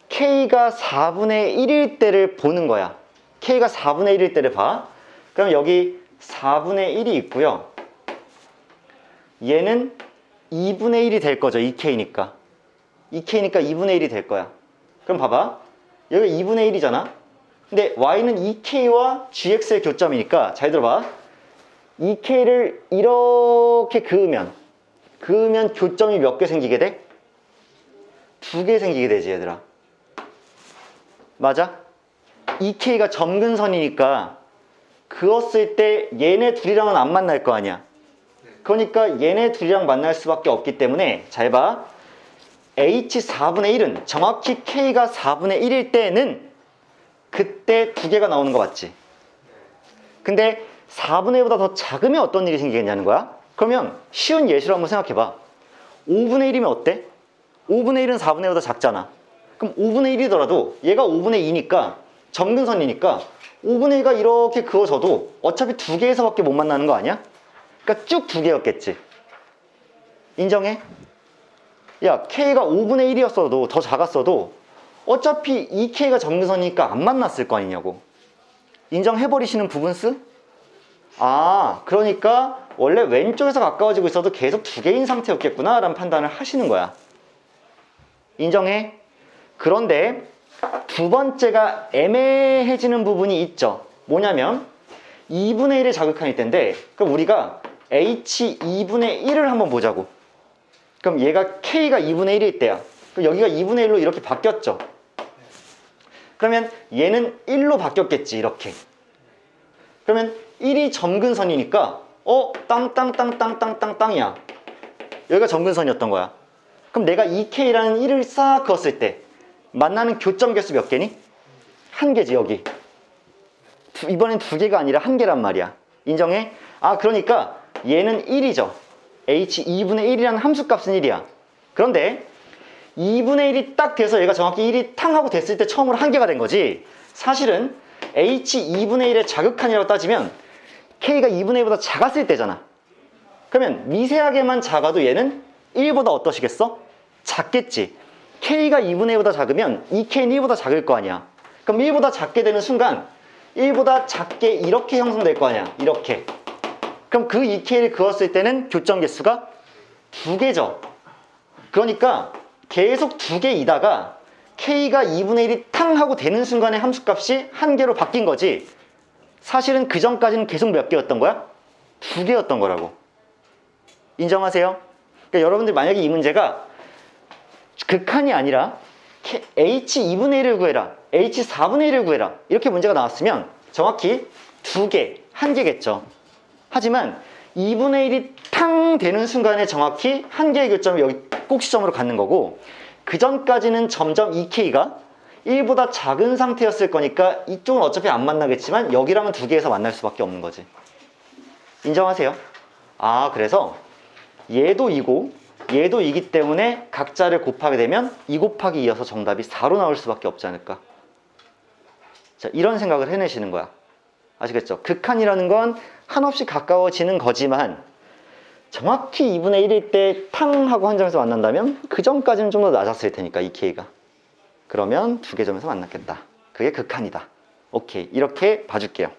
S1: K가 4분의 1일 때를 보는 거야. K가 4분의 1일 때를 봐. 그럼 여기 4분의 1이 있고요. 얘는 2분의 1이 될 거죠. 2K니까. 2K니까 2분의 1이 될 거야. 그럼 봐봐. 여기가 2분의 1이잖아. 근데 Y는 2K와 GX의 교점이니까 잘 들어봐. 2K를 이렇게 그으면 교점이 몇 개 생기게 돼? 2개 생기게 되지, 얘들아. 맞아? 2K가 점근선이니까 그었을 때 얘네 둘이랑은 안 만날 거 아니야. 그러니까 얘네 둘이랑 만날 수밖에 없기 때문에 잘 봐. H 4분의 1은 정확히 K가 4분의 1일 때는 그때 2개가 나오는 거 맞지? 근데 4분의 1보다 더 작으면 어떤 일이 생기겠냐는 거야? 그러면 쉬운 예시로 한번 생각해봐. 5분의 1이면 어때? 5분의 1은 4분의 1보다 작잖아. 그럼 5분의 1이더라도 얘가 5분의 2니까 점근선이니까 5분의 1가 이렇게 그어져도 어차피 두 개에서밖에 못 만나는 거 아니야? 그러니까 쭉 두 개였겠지. 인정해? 야, K가 5분의 1이었어도 더 작았어도 어차피 이 K가 점근선이니까 안 만났을 거 아니냐고. 인정해버리시는 부분스? 아, 그러니까 원래 왼쪽에서 가까워지고 있어도 계속 두 개인 상태였겠구나 라는 판단을 하시는 거야. 인정해? 그런데 두 번째가 애매해지는 부분이 있죠. 뭐냐면 2분의 1의 자극한일 텐데, 그럼 우리가 H 2분의 1을 한번 보자고. 그럼 얘가 K가 2분의 1일 때야. 그럼 여기가 2분의 1로 이렇게 바뀌었죠. 그러면 얘는 1로 바뀌었겠지, 이렇게. 그러면 1이 점근선이니까 땅땅땅땅땅땅땅이야. 여기가 점근선이었던 거야. 그럼 내가 2K라는 1을 싹 그었을 때 만나는 교점 개수 몇 개니? 한 개지, 여기. 이번엔 두 개가 아니라 한 개란 말이야. 인정해? 아, 그러니까 얘는 1이죠. H 2분의 1이라는 함수값은 1이야. 그런데 2분의 1이 딱 돼서 얘가 정확히 1이 탕 하고 됐을 때 처음으로 한 개가 된 거지. 사실은 H 2분의 1의 자극한이라고 따지면 K가 2분의 1보다 작았을 때잖아. 그러면 미세하게만 작아도 얘는 1보다 어떠시겠어? 작겠지. K가 2분의 1보다 작으면 2K는 1보다 작을 거 아니야. 그럼 1보다 작게 되는 순간 1보다 작게 이렇게 형성될 거 아니야. 이렇게. 그럼 그 2K를 그었을 때는 교점 개수가 두 개죠. 그러니까 계속 두 개이다가 K가 2분의 1이 탕 하고 되는 순간에 함수값이 한 개로 바뀐 거지. 사실은 그 전까지는 계속 몇 개였던 거야? 두 개였던 거라고. 인정하세요? 그러니까 여러분들 만약에 이 문제가 극한이 아니라 H 2분의 1을 구해라, H 4분의 1을 구해라 이렇게 문제가 나왔으면 정확히 두 개, 한 개겠죠. 하지만 2분의 1이 탕 되는 순간에 정확히 한 개의 교점을 여기 꼭 시점으로 갖는 거고, 그 전까지는 점점 2K가 1보다 작은 상태였을 거니까 이쪽은 어차피 안 만나겠지만 여기랑은 두 개에서 만날 수밖에 없는 거지. 인정하세요? 아, 그래서 얘도 2고 얘도 2기 때문에 각자를 곱하게 되면 2 곱하기 2여서 정답이 4로 나올 수밖에 없지 않을까. 자, 이런 생각을 해내시는 거야. 아시겠죠? 극한이라는 건 한없이 가까워지는 거지만 정확히 2분의 1일 때 탕 하고 한 점에서 만난다면 그 전까지는 좀 더 낮았을 테니까 2K가. 그러면 두 개 점에서 만났겠다. 그게 극한이다. 오케이, 이렇게 봐줄게요.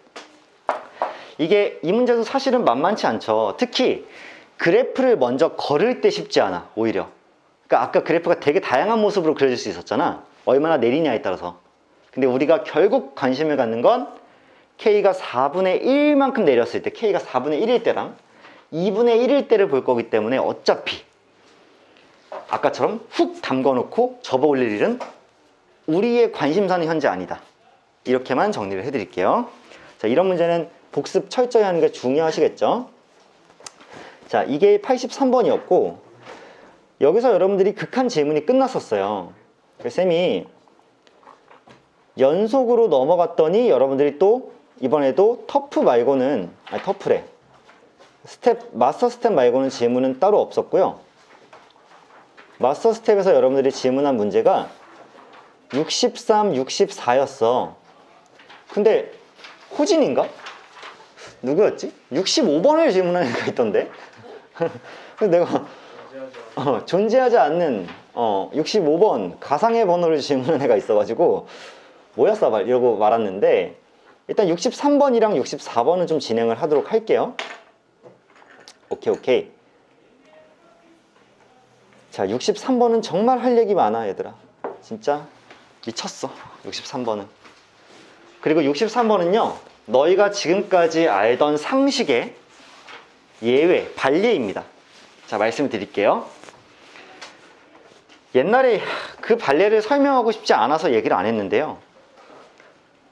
S1: 이게 이 문제도 사실은 만만치 않죠. 특히 그래프를 먼저 걸을 때 쉽지 않아, 오히려. 그러니까 아까 그래프가 되게 다양한 모습으로 그려질 수 있었잖아. 얼마나 내리냐에 따라서. 근데 우리가 결국 관심을 갖는 건 K가 4분의 1만큼 내렸을 때, K가 4분의 1일 때랑 2분의 1일 때를 볼 거기 때문에 어차피 아까처럼 훅 담궈놓고 접어 올릴 일은 우리의 관심사는 현재 아니다. 이렇게만 정리를 해드릴게요. 자, 이런 문제는 복습 철저히 하는 게 중요하시겠죠? 자, 이게 83번이었고 여기서 여러분들이 극한 질문이 끝났었어요. 그래서 쌤이 연속으로 넘어갔더니 여러분들이 또 이번에도 터프 말고는, 아니 터프래, 마스터 스텝 말고는 질문은 따로 없었고요. 마스터 스텝에서 여러분들이 질문한 문제가 63, 64였어. 근데 호진인가? 누구였지? 65번을 질문한 애가 있던데? 내가 존재하지 않는 65번 가상의 번호를 질문한 애가 있어가지고 뭐였어? 이러고 말았는데, 일단 63번이랑 64번은 좀 진행을 하도록 할게요. 오케이. 자, 63번은 정말 할 얘기 많아, 얘들아. 진짜 미쳤어, 63번은. 그리고 63번은요, 너희가 지금까지 알던 상식의 예외, 발례입니다. 자, 말씀을 드릴게요. 옛날에 그 발례를 설명하고 싶지 않아서 얘기를 안 했는데요.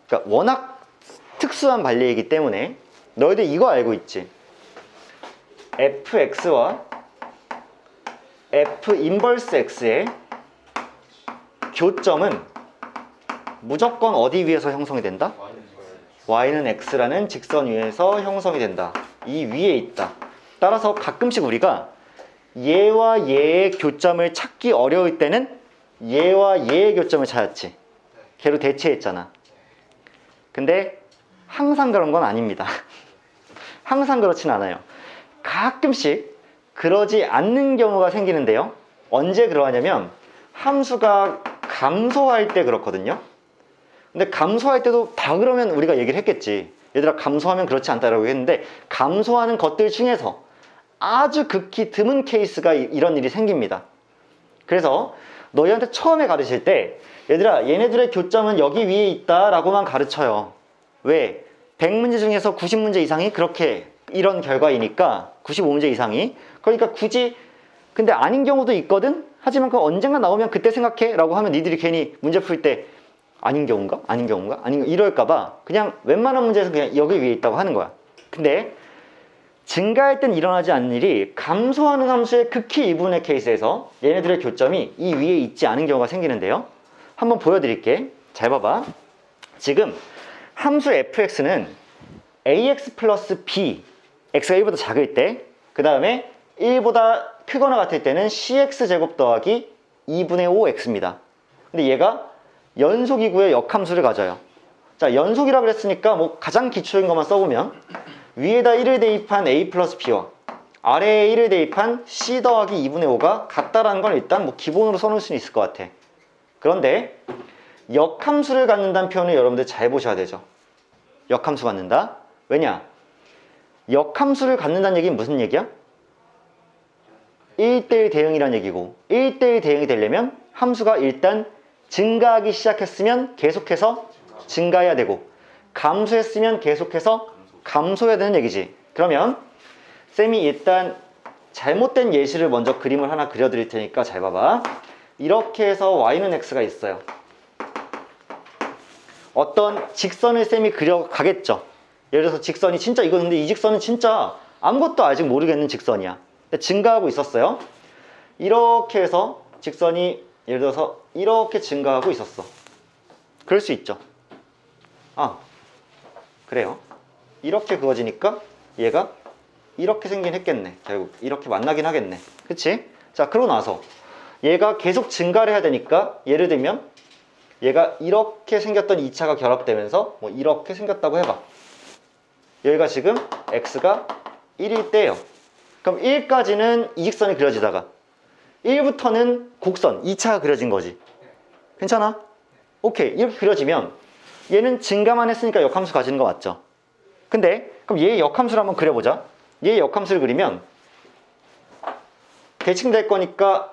S1: 그러니까 워낙 특수한 발례이기 때문에 너희들 이거 알고 있지? fx와 f 인버스 x의 교점은 무조건 어디 위에서 형성이 된다? y는 x라는 직선 위에서 형성이 된다. 이 위에 있다. 따라서 가끔씩 우리가 얘와 얘의 교점을 찾기 어려울 때는 얘와 얘의 교점을 찾았지. 걔로 대체했잖아. 근데 항상 그런 건 아닙니다. 항상 그렇진 않아요. 가끔씩 그러지 않는 경우가 생기는데요. 언제 그러하냐면 함수가 감소할 때 그렇거든요. 근데 감소할 때도 다 그러면 우리가 얘기를 했겠지. 얘들아 감소하면 그렇지 않다라고 했는데 감소하는 것들 중에서 아주 극히 드문 케이스가 이런 일이 생깁니다. 그래서 너희한테 처음에 가르칠 때 얘들아 얘네들의 교점은 여기 위에 있다 라고만 가르쳐요. 왜? 100문제 중에서 90문제 이상이 그렇게 이런 결과이니까 95문제 이상이 그러니까 굳이 근데 아닌 경우도 있거든? 하지만 그 언젠가 나오면 그때 생각해 라고 하면 니들이 괜히 문제 풀 때 아닌 경우인가? 아닌 경우인가? 아닌 이럴까봐 그냥 웬만한 문제에서 그냥 여기 위에 있다고 하는 거야. 근데 증가할 땐 일어나지 않는 일이 감소하는 함수의 극히 일부분의 케이스에서 얘네들의 교점이 이 위에 있지 않은 경우가 생기는데요. 한번 보여드릴게. 잘 봐봐. 지금 함수 fx는 ax 플러스 b, x가 1보다 작을 때, 그 다음에 1보다 크거나 같을 때는 cx제곱 더하기 2분의 5x입니다. 근데 얘가 연속이고의 역함수를 가져요. 자, 연속이라 그랬으니까 뭐 가장 기초인 것만 써보면 위에다 1을 대입한 a 플러스 b와 아래에 1을 대입한 c 더하기 2분의 5가 같다라는 걸 일단 뭐 기본으로 써놓을 수는 있을 것 같아. 그런데 역함수를 갖는다는 표현을 여러분들 잘 보셔야 되죠. 역함수 갖는다. 왜냐? 역함수를 갖는다는 얘기는 무슨 얘기야? 1대1 대응이란 얘기고 1대1 대응이 되려면 함수가 일단 증가하기 시작했으면 계속해서 증가해야 되고 감소했으면 계속해서 감소해야 되는 얘기지. 그러면 쌤이 일단 잘못된 예시를 먼저 그림을 하나 그려드릴 테니까 잘 봐봐. 이렇게 해서 y는 x가 있어요. 어떤 직선을 쌤이 그려가겠죠. 예를 들어서 직선이 진짜 이거 근데 이 직선은 진짜 아무것도 아직 모르겠는 직선이야. 근데 증가하고 있었어요. 이렇게 해서 직선이 예를 들어서 이렇게 증가하고 있었어. 그럴 수 있죠. 아, 그래요. 이렇게 그어지니까 얘가 이렇게 생긴 했겠네. 결국 이렇게 만나긴 하겠네. 그치? 자, 그러고 나서 얘가 계속 증가를 해야 되니까 예를 들면 얘가 이렇게 생겼던 2차가 결합되면서 뭐 이렇게 생겼다고 해봐. 여기가 지금 x가 1일 때예요. 그럼 1까지는 이 직선이 그려지다가 1부터는 곡선 2차가 그려진 거지. 괜찮아? 오케이. 이렇게 그려지면 얘는 증가만 했으니까 역함수 가지는 거 맞죠? 근데 그럼 얘의 역함수를 한번 그려보자. 얘의 역함수를 그리면 대칭될 거니까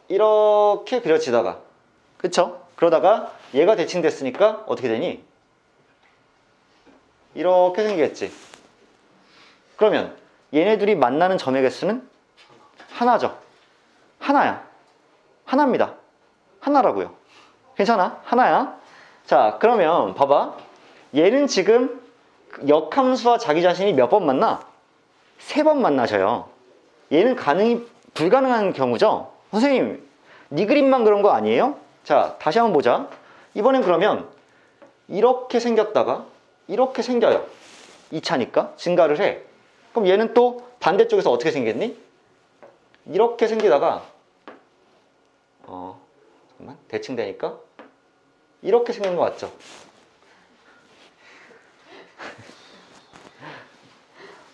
S1: 이렇게 그려지다가 그쵸? 그러다가 얘가 대칭됐으니까 어떻게 되니? 이렇게 생기겠지. 그러면 얘네들이 만나는 점의 개수는 하나죠. 하나야. 하나입니다. 하나라고요. 괜찮아? 하나야. 자, 그러면 봐봐. 얘는 지금 역함수와 자기 자신이 몇 번 만나? 3번 만나셔요. 얘는 불가능한 경우죠. 선생님, 네 그림만 그런 거 아니에요? 자, 다시 한번 보자. 이번엔 그러면 이렇게 생겼다가 이렇게 생겨요. 2차니까 증가를 해. 그럼 얘는 또 반대쪽에서 어떻게 생겼니? 이렇게 생기다가 잠깐만, 대칭되니까 이렇게 생긴 거 맞죠?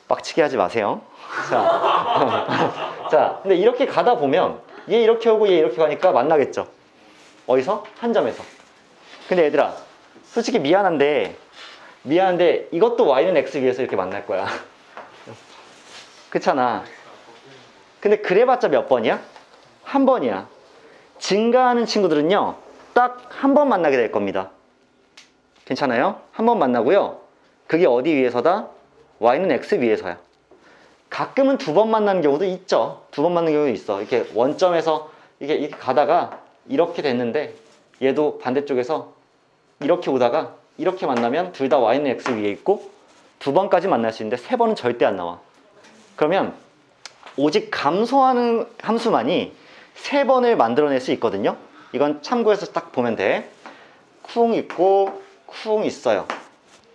S1: 빡치게 하지 마세요. 자, 자, 근데 이렇게 가다 보면 얘 이렇게 오고 얘 이렇게 가니까 만나겠죠? 어디서? 한 점에서. 근데 얘들아, 솔직히 미안한데 이것도 y는 x 위에서 이렇게 만날 거야. 그렇잖아. 근데 그래봤자 몇 번이야? 한 번이야. 증가하는 친구들은요, 딱 한 번 만나게 될 겁니다. 괜찮아요? 한 번 만나고요. 그게 어디 위에서다? y는 x 위에서야. 가끔은 2번 만나는 경우도 있죠. 2번 만나는 경우도 있어. 이렇게 원점에서 이렇게 가다가 이렇게 됐는데 얘도 반대쪽에서 이렇게 오다가 이렇게 만나면 둘 다 y는 x 위에 있고 2번까지 만날 수 있는데 3번은 절대 안 나와. 그러면 오직 감소하는 함수만이 3번을 만들어낼 수 있거든요. 이건 참고해서 딱 보면 돼. 쿵 있고 쿵 있어요.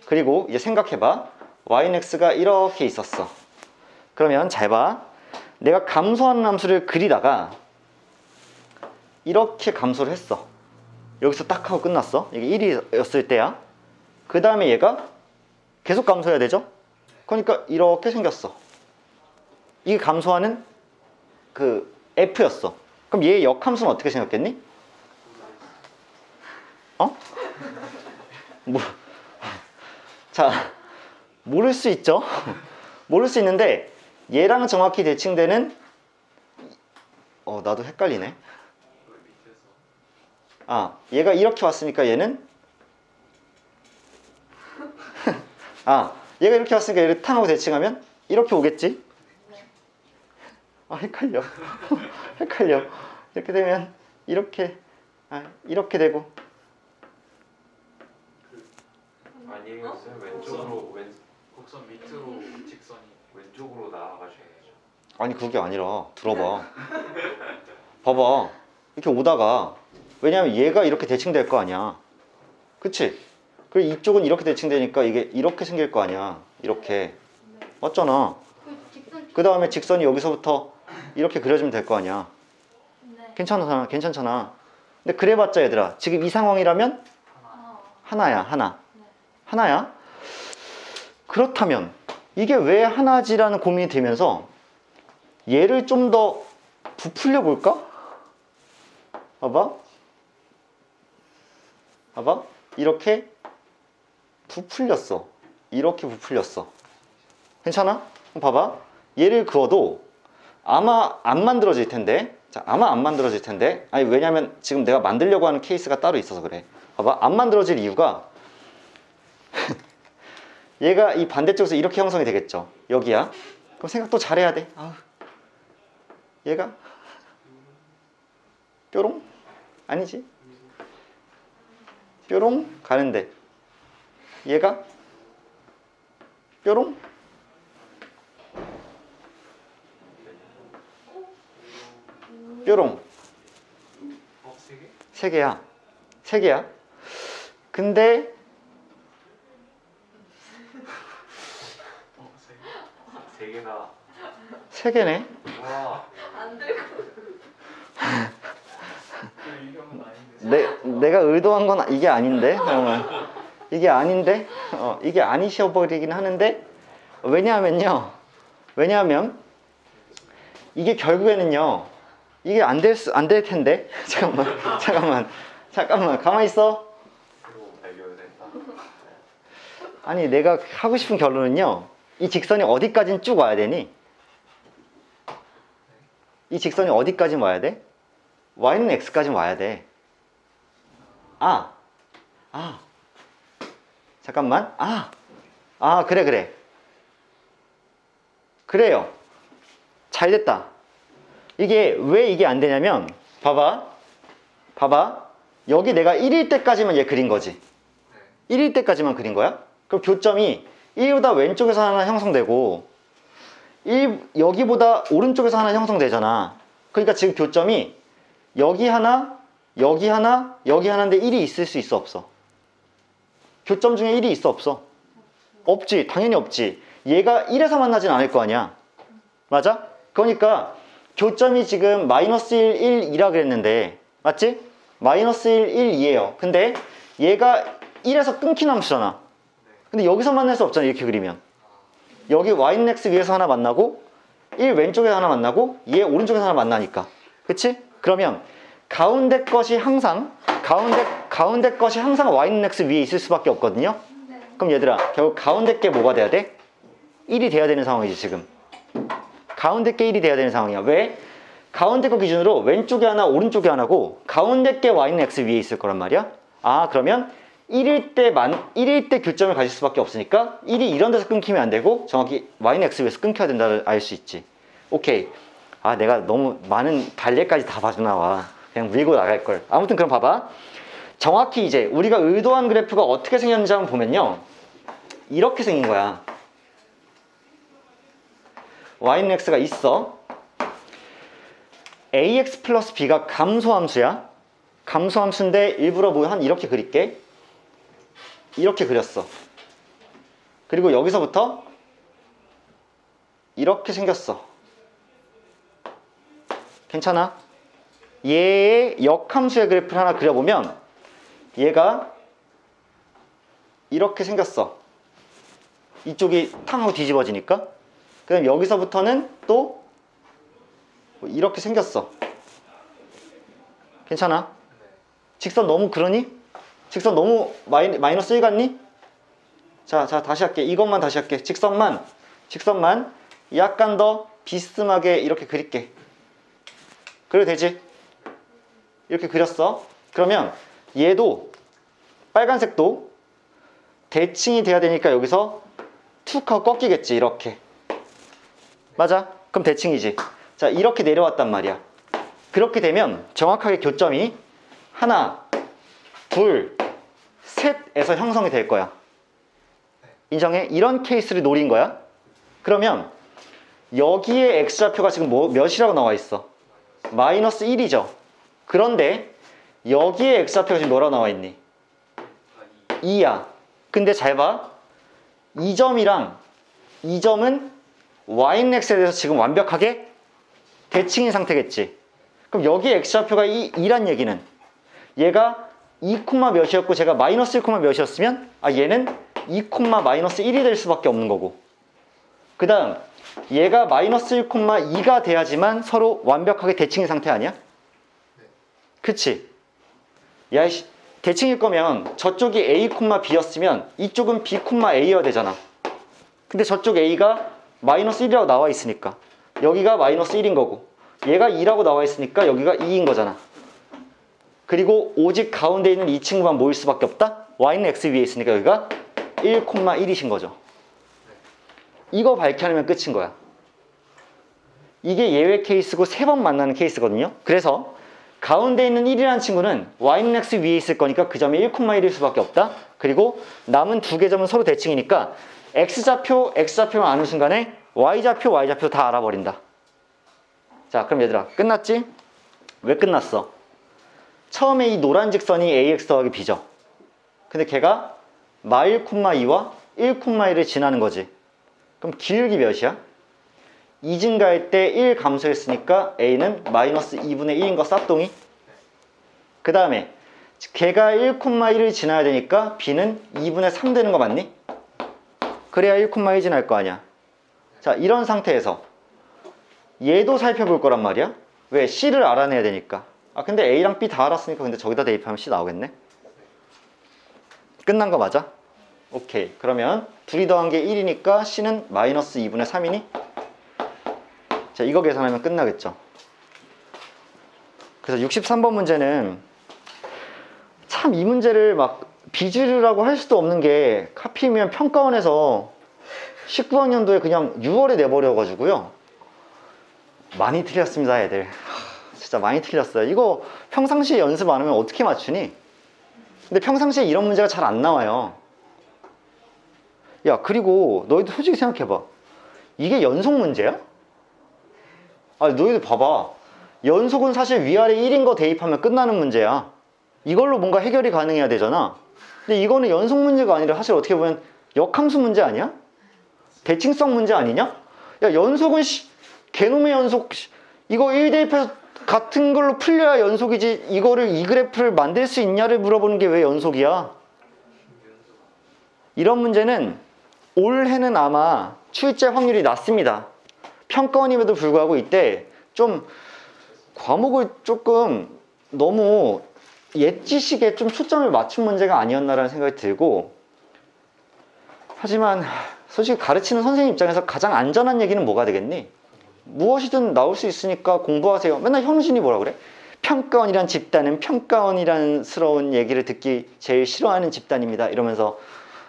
S1: 그리고 이제 생각해봐. y는 x가 이렇게 있었어. 그러면 잘 봐. 내가 감소하는 함수를 그리다가 이렇게 감소를 했어. 여기서 딱 하고 끝났어. 이게 1이었을 때야. 그 다음에 얘가 계속 감소해야 되죠? 그러니까 이렇게 생겼어. 이게 감소하는 그 F였어. 그럼 얘의 역함수는 어떻게 생겼겠니? 어? 뭐, 자, 모를 수 있죠? 모를 수 있는데 얘랑 정확히 대칭되는 나도 헷갈리네. 아, 얘가 이렇게 왔으니까 얘는 얘가 이렇게 왔으니까 얘를 탕하고 대칭하면 이렇게 오겠지? 헷갈려. 헷갈려. 이렇게 되면 이렇게 되고.
S3: 아니면 왼쪽으로
S2: 곡선 밑으로 직선이
S3: 왼쪽으로 나아가셔야죠.
S1: 아니 그게 아니라 들어봐. 봐봐. 이렇게 오다가 왜냐면 얘가 이렇게 대칭될 거 아니야. 그치? 그리고 이쪽은 이렇게 대칭되니까 이게 이렇게 생길 거 아니야. 이렇게. 맞잖아. 그 다음에 직선이 여기서부터 이렇게 그려주면 될 거 아니야.
S4: 네.
S1: 괜찮아, 괜찮잖아. 근데 그래봤자 얘들아, 지금 이 상황이라면 하나야, 하나.
S4: 네.
S1: 하나야. 그렇다면 이게 왜 하나지라는 고민이 들면서 얘를 좀 더 부풀려 볼까? 봐봐. 봐봐. 이렇게 부풀렸어. 이렇게 부풀렸어. 괜찮아? 그럼 봐봐. 얘를 그어도 아마 안 만들어질 텐데. 자, 아마 안 만들어질 텐데. 아니, 왜냐면 지금 내가 만들려고 하는 케이스가 따로 있어서 그래. 봐봐. 안 만들어질 이유가 얘가 이 반대쪽에서 이렇게 형성이 되겠죠. 여기야. 그럼 생각도 잘해야 돼. 아우. 얘가 뾰롱? 아니지. 뾰롱 가는데 얘가 뾰롱? 뾰롱.
S2: 세 개?
S1: 세 개야. 세 개야. 근데
S3: 세 개나.
S1: 세 개네.
S3: 와.
S4: 안 들고.
S2: 그 유형은 아닌데.
S1: 내가 의도한 건 이게 아닌데. 잠깐만. 이게 아닌데. 이게 아니셔버리긴 하는데. 왜냐하면 이게 결국에는요. 이게 안 될 텐데. 잠깐만. 가만히 있어.
S3: 새로 발견했다.
S1: 아니, 내가 하고 싶은 결론은요. 이 직선이 어디까지는 쭉 와야 되니? 이 직선이 어디까지 와야 돼? y는 x까지 와야 돼. 잠깐만. 그래. 그래요. 잘 됐다. 이게 왜 이게 안 되냐면, 봐봐. 여기 내가 1일 때까지만 얘 그린 거지. 1일 때까지만 그린 거야. 그럼 교점이 1보다 왼쪽에서 하나 형성되고, 여기보다 오른쪽에서 하나 형성되잖아. 그러니까 지금 교점이 여기 하나, 여기 하나, 여기 하나인데 1이 있을 수 있어, 없어? 교점 중에 1이 있어, 없어? 없지. 당연히 없지. 얘가 1에서 만나진 않을 거 아니야. 맞아? 그러니까 교점이 지금 마이너스 1, 1, 2라 그랬는데, 맞지? 마이너스 1, 1, 2예요. 근데 얘가 1에서 끊긴 함수잖아. 근데 여기서 만날 수 없잖아, 이렇게 그리면. 여기 y는 x 위에서 하나 만나고 1 왼쪽에서 하나 만나고 얘 오른쪽에서 하나 만나니까. 그치? 그러면 가운데 것이 항상 y는 x 위에 있을 수밖에 없거든요.
S4: 네.
S1: 그럼 얘들아, 결국 가운데 게 뭐가 돼야 돼? 1이 돼야 되는 상황이지 지금. 가운데 게 1이 돼야 되는 상황이야. 왜? 가운데 거 기준으로 왼쪽에 하나 오른쪽에 하나고 가운데 게 y는 x 위에 있을 거란 말이야. 그러면 1일 때 교점을 가질 수밖에 없으니까 1이 이런 데서 끊기면 안 되고 정확히 y는 x 위에서 끊겨야 된다를 알 수 있지. 오케이. 내가 너무 많은 발레까지 다 봐주나 그냥 밀고 나갈 걸. 아무튼 그럼 봐봐. 정확히 이제 우리가 의도한 그래프가 어떻게 생겼는지 한번 보면요. 이렇게 생긴 거야. y는 x가 있어. ax 플러스 b가 감소함수야. 감소함수인데 일부러 이렇게 그릴게. 이렇게 그렸어. 그리고 여기서부터 이렇게 생겼어. 괜찮아? 얘의 역함수의 그래프를 하나 그려보면 얘가 이렇게 생겼어. 이쪽이 탕 하고 뒤집어지니까. 그 다음 여기서부터는 또 이렇게 생겼어. 괜찮아? 직선 너무 그러니? 직선 너무 마이너스 1 같니? 자, 다시 할게. 이것만 다시 할게. 직선만 약간 더 비스듬하게 이렇게 그릴게. 그래도 되지? 이렇게 그렸어. 그러면 얘도 빨간색도 대칭이 돼야 되니까 여기서 툭 하고 꺾이겠지. 이렇게. 맞아? 그럼 대칭이지. 자, 이렇게 내려왔단 말이야. 그렇게 되면 정확하게 교점이 하나, 둘, 셋에서 형성이 될 거야. 인정해? 이런 케이스를 노린 거야. 그러면 여기에 x좌표가 지금 몇이라고 나와 있어? 마이너스 1이죠. 그런데 여기에 x좌표가 지금 뭐라고 나와 있니? 2야. 근데 잘 봐. 이 점이랑 이 점은 y인x에 대해서 지금 완벽하게 대칭인 상태겠지. 그럼 여기 x좌표가 2란 얘기는 얘가 2, 몇이었고 제가 마이너스 1, 몇이었으면 얘는 2, 마이너스 1이 될 수밖에 없는 거고, 그 다음 얘가 마이너스 1, 2가 돼야지만 서로 완벽하게 대칭인 상태 아니야? 그치? 야, 대칭일 거면 저쪽이 a, b였으면 이쪽은 b, a여야 되잖아. 근데 저쪽 a가 마이너스 1이라고 나와 있으니까 여기가 마이너스 1인 거고, 얘가 2라고 나와 있으니까 여기가 2인 거잖아. 그리고 오직 가운데 있는 이 친구만 모일 수밖에 없다? y는 x 위에 있으니까 여기가 1, 1이신 거죠. 이거 밝혀내면 끝인 거야. 이게 예외 케이스고 3번 만나는 케이스거든요. 그래서 가운데 있는 1이라는 친구는 y는 x 위에 있을 거니까 그 점이 1, 1일 수밖에 없다. 그리고 남은 두 개 점은 서로 대칭이니까 x좌표만 아는 순간에 y좌표 다 알아버린다. 자, 그럼 얘들아 끝났지? 왜 끝났어? 처음에 이 노란 직선이 ax 더하기 b죠. 근데 걔가 마 1, 2와 1, 1을 지나는 거지. 그럼 기울기 몇이야? 2 증가할 때 1 감소했으니까 a는 마이너스 2분의 1인 거 쌉동이? 그 다음에 걔가 1, 1을 지나야 되니까 b는 2분의 3 되는 거 맞니? 그래야 1, 1 지날 거 아니야. 자, 이런 상태에서 얘도 살펴볼 거란 말이야. 왜? c를 알아내야 되니까. 근데 a랑 b 다 알았으니까 근데 저기다 대입하면 c 나오겠네. 끝난 거 맞아? 오케이. 그러면 둘이 더한 게 1이니까 c는 마이너스 2분의 3이니? 자, 이거 계산하면 끝나겠죠. 그래서 63번 문제는 참 이 문제를 막 비주류라고 할 수도 없는 게 하필이면 평가원에서 19학년도에 그냥 6월에 내버려가지고요. 많이 틀렸습니다, 애들. 진짜 많이 틀렸어요. 이거 평상시에 연습 안 하면 어떻게 맞추니? 근데 평상시에 이런 문제가 잘 안 나와요. 야, 그리고 너희도 솔직히 생각해봐. 이게 연속 문제야? 너희들 봐봐. 연속은 사실 위아래 1인 거 대입하면 끝나는 문제야. 이걸로 뭔가 해결이 가능해야 되잖아. 근데 이거는 연속 문제가 아니라 사실 어떻게 보면 역함수 문제 아니야? 대칭성 문제 아니냐? 야, 연속은 개놈의 연속, 이거 1 대입해서 같은 걸로 풀려야 연속이지, 이거를 이 그래프를 만들 수 있냐를 물어보는 게 왜 연속이야? 이런 문제는 올해는 아마 출제 확률이 낮습니다. 평가원임에도 불구하고 이때 좀 과목을 조금 너무 옛 지식에 좀 초점을 맞춘 문제가 아니었나라는 생각이 들고, 하지만 솔직히 가르치는 선생님 입장에서 가장 안전한 얘기는 뭐가 되겠니? 무엇이든 나올 수 있으니까 공부하세요. 맨날 현우진이 뭐라 그래? 평가원이란 집단은 평가원이란 스러운 얘기를 듣기 제일 싫어하는 집단입니다. 이러면서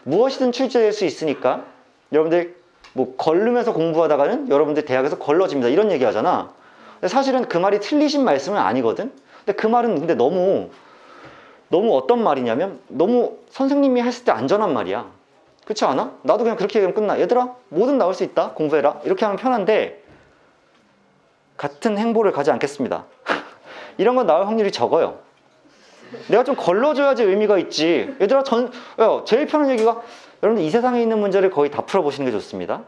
S1: 무엇이든 출제될 수 있으니까 여러분들 뭐 걸르면서 공부하다가는 여러분들 대학에서 걸러집니다. 이런 얘기 하잖아. 근데 사실은 그 말이 틀리신 말씀은 아니거든. 근데 그 말은 근데 너무 어떤 말이냐면 너무 선생님이 했을 때 안전한 말이야. 그렇지 않아? 나도 그냥 그렇게 얘기하면 끝나. 얘들아, 뭐든 나올 수 있다. 공부해라. 이렇게 하면 편한데 같은 행보를 가지 않겠습니다. 이런 건 나올 확률이 적어요. 내가 좀 걸러줘야지 의미가 있지. 얘들아, 제일 편한 얘기가 여러분들 이 세상에 있는 문제를 거의 다 풀어보시는 게 좋습니다.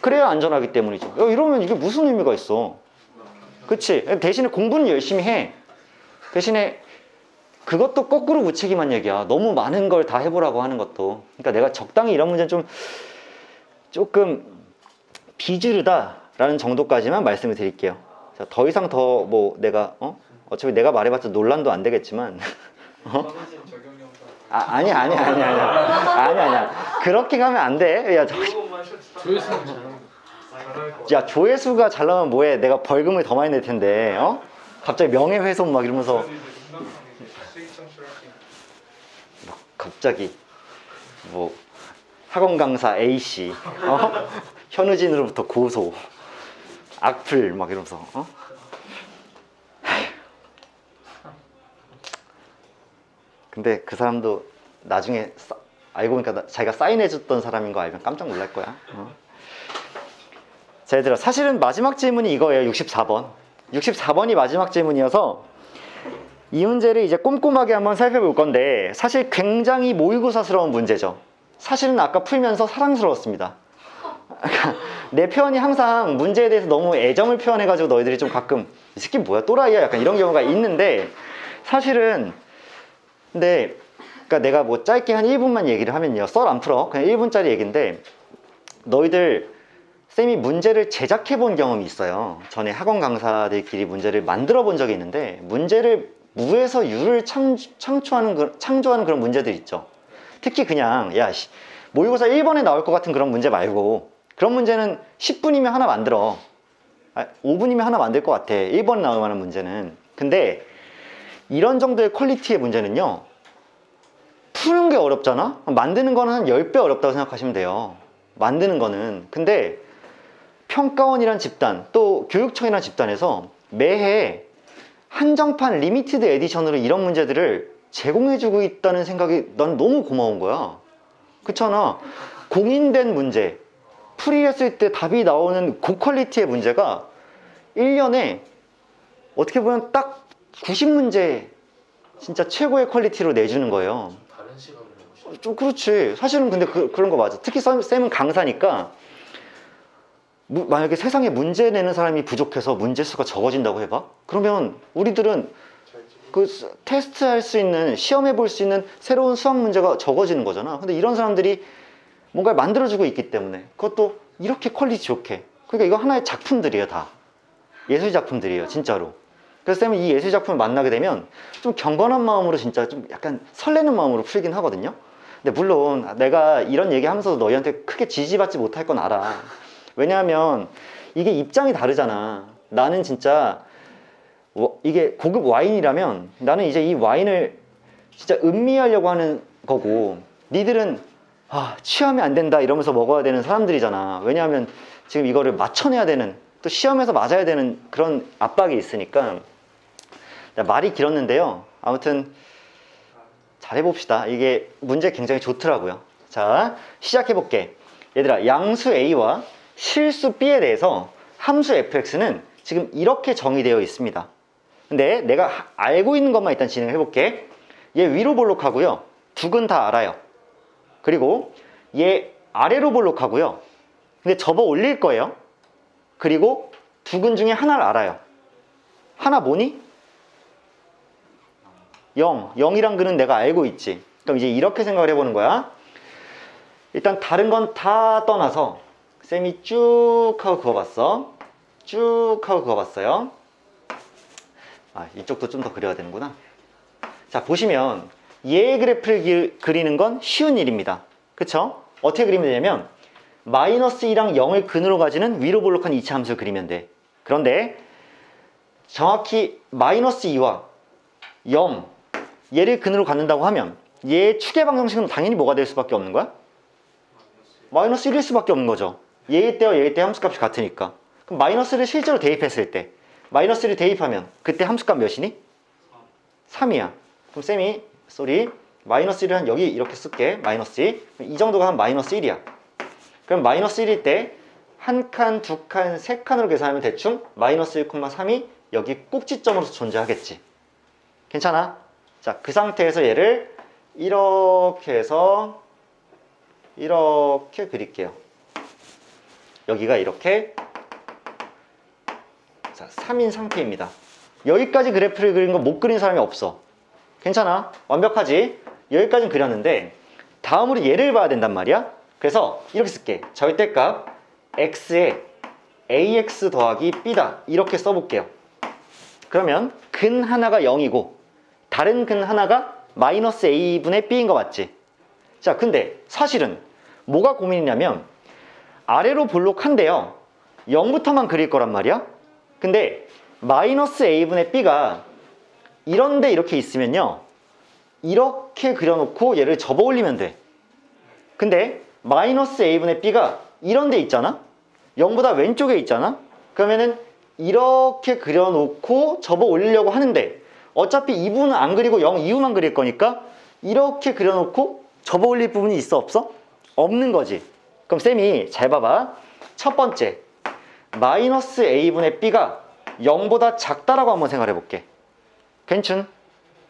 S1: 그래야 안전하기 때문이죠. 이러면 이게 무슨 의미가 있어? 그치? 대신에 공부는 열심히 해. 대신에 그것도 거꾸로 무책임한 얘기야. 너무 많은 걸 다 해보라고 하는 것도. 그러니까 내가 적당히 이런 문제는 조금 비주르다라는 정도까지만 말씀을 드릴게요. 자, 더 이상 더 뭐 내가 어차피 내가 말해봤자 논란도 안 되겠지만 아니야. 그렇게 가면 안 돼.
S2: 조회수는 잘
S1: 야, 조회수가 잘 나오면 뭐해? 내가 벌금을 더 많이 낼 텐데, 갑자기 명예훼손 막 이러면서 갑자기 뭐 학원 강사 A씨, 현우진으로부터 고소, 악플 막 이러면서, 근데 그 사람도 나중에 알고 보니까 자기가 사인해줬던 사람인 거 알면 깜짝 놀랄 거야. 자, 얘들아, 사실은 마지막 질문이 이거예요. 64번. 64번이 마지막 질문이어서 이 문제를 이제 꼼꼼하게 한번 살펴볼 건데, 사실 굉장히 모의고사스러운 문제죠. 사실은 아까 풀면서 사랑스러웠습니다. 내 표현이 항상 문제에 대해서 너무 애정을 표현해가지고 너희들이 좀 가끔 이 새끼 뭐야 또라이야 약간 이런 경우가 있는데, 사실은 근데 그러니까 내가 뭐 짧게 한 1분만 얘기를 하면요, 썰 안 풀어, 그냥 1분짜리 얘기인데, 너희들 쌤이 문제를 제작해 본 경험이 있어요. 전에 학원 강사들끼리 문제를 만들어 본 적이 있는데, 문제를 무에서 유를 창조하는 그런 문제들 있죠. 특히 그냥 모의고사 1번에 나올 것 같은 그런 문제 말고, 그런 문제는 10분이면 하나 만들어. 5분이면 하나 만들 것 같아, 1번에 나올 만한 문제는. 근데 이런 정도의 퀄리티의 문제는요, 푸는 게 어렵잖아? 만드는 거는 한 10배 어렵다고 생각하시면 돼요. 만드는 거는. 근데 평가원이란 집단, 또 교육청이란 집단에서 매해 한정판 리미티드 에디션으로 이런 문제들을 제공해주고 있다는 생각이 난 너무 고마운 거야. 그렇잖아. 공인된 문제, 풀이했을 때 답이 나오는 고퀄리티의 문제가 1년에 어떻게 보면 딱 90문제 진짜 최고의 퀄리티로 내주는 거예요.
S2: 다른 시각을 해보시죠.
S1: 좀 그렇지. 사실은 근데 그런 거 맞아. 특히 쌤은 강사니까 만약에 세상에 문제 내는 사람이 부족해서 문제 수가 적어진다고 해봐? 그러면 우리들은 그 테스트할 수 있는, 시험해 볼 수 있는 새로운 수학 문제가 적어지는 거잖아. 근데 이런 사람들이 뭔가를 만들어주고 있기 때문에, 그것도 이렇게 퀄리티 좋게. 그러니까 이거 하나의 작품들이에요. 다 예술 작품들이에요, 진짜로. 그래서 쌤은 이 예술 작품을 만나게 되면 좀 경건한 마음으로, 진짜 좀 약간 설레는 마음으로 풀긴 하거든요. 근데 물론 내가 이런 얘기 하면서도 너희한테 크게 지지받지 못할 건 알아. 왜냐하면 이게 입장이 다르잖아. 나는 진짜 이게 고급 와인이라면 나는 이제 이 와인을 진짜 음미하려고 하는 거고, 니들은 취하면 안 된다 이러면서 먹어야 되는 사람들이잖아. 왜냐하면 지금 이거를 맞춰내야 되는, 또 시험에서 맞아야 되는 그런 압박이 있으니까. 말이 길었는데요, 아무튼 잘해봅시다. 이게 문제 굉장히 좋더라고요. 자, 시작해볼게. 얘들아, 양수 A와 실수 B에 대해서 함수 fx는 지금 이렇게 정의되어 있습니다. 근데 내가 알고 있는 것만 일단 진행을 해볼게. 얘 위로 볼록하고요, 둑은 다 알아요. 그리고 얘 아래로 볼록하고요, 근데 접어 올릴 거예요. 그리고 둑은 중에 하나를 알아요. 하나 뭐니? 0이란 글은 내가 알고 있지. 그럼 이제 이렇게 생각을 해보는 거야. 일단 다른 건 다 떠나서 쌤이 쭉 하고 그어봤어. 쭉 하고 그어봤어요. 이쪽도 좀 더 그려야 되는구나. 자, 보시면 얘의 그래프를 그리는 건 쉬운 일입니다. 그쵸? 어떻게 그리면 되냐면 마이너스 2랑 0을 근으로 가지는 위로 볼록한 이차 함수를 그리면 돼. 그런데 정확히 마이너스 2와 0, 얘를 근으로 갖는다고 하면 얘의 추계 방정식은 당연히 뭐가 될 수밖에 없는 거야? 마이너스 1일 수밖에 없는 거죠. 얘의 때와 얘의 때 함수값이 같으니까. 그럼 마이너스를 실제로 대입했을 때, 마이너스를 대입하면 그때 함수값 몇이니? 3이야. 그럼 쌤이 마이너스 1을 한 여기 이렇게 쓸게. 마이너스 1. 이 정도가 한 마이너스 1이야. 그럼 마이너스 1일 때 한 칸, 두 칸, 세 칸으로 계산하면 대충 마이너스 1,3이 여기 꼭지점으로 존재하겠지. 괜찮아? 자, 그 상태에서 얘를 이렇게 해서 이렇게 그릴게요. 여기가 이렇게 3인 상태입니다. 여기까지 그래프를 그린 거 못 그린 사람이 없어. 괜찮아. 완벽하지? 여기까지는 그렸는데 다음으로 얘를 봐야 된단 말이야. 그래서 이렇게 쓸게. 절대값 x에 ax 더하기 b다. 이렇게 써볼게요. 그러면 근 하나가 0이고 다른 근 하나가 마이너스 a분의 b인 거 맞지? 자, 근데 사실은 뭐가 고민이냐면 아래로 볼록한데요 0부터만 그릴 거란 말이야. 근데 마이너스 a분의 b가 이런데 이렇게 있으면요 이렇게 그려놓고 얘를 접어 올리면 돼. 근데 마이너스 a분의 b가 이런데 있잖아. 0보다 왼쪽에 있잖아. 그러면은 이렇게 그려놓고 접어 올리려고 하는데 어차피 이 부분은 안 그리고 0 이후만 그릴 거니까 이렇게 그려놓고 접어 올릴 부분이 있어 없어? 없는 거지. 그럼 쌤이 잘 봐봐. 첫 번째 마이너스 a분의 b가 0보다 작다라고 한번 생각해 볼게. 괜춘?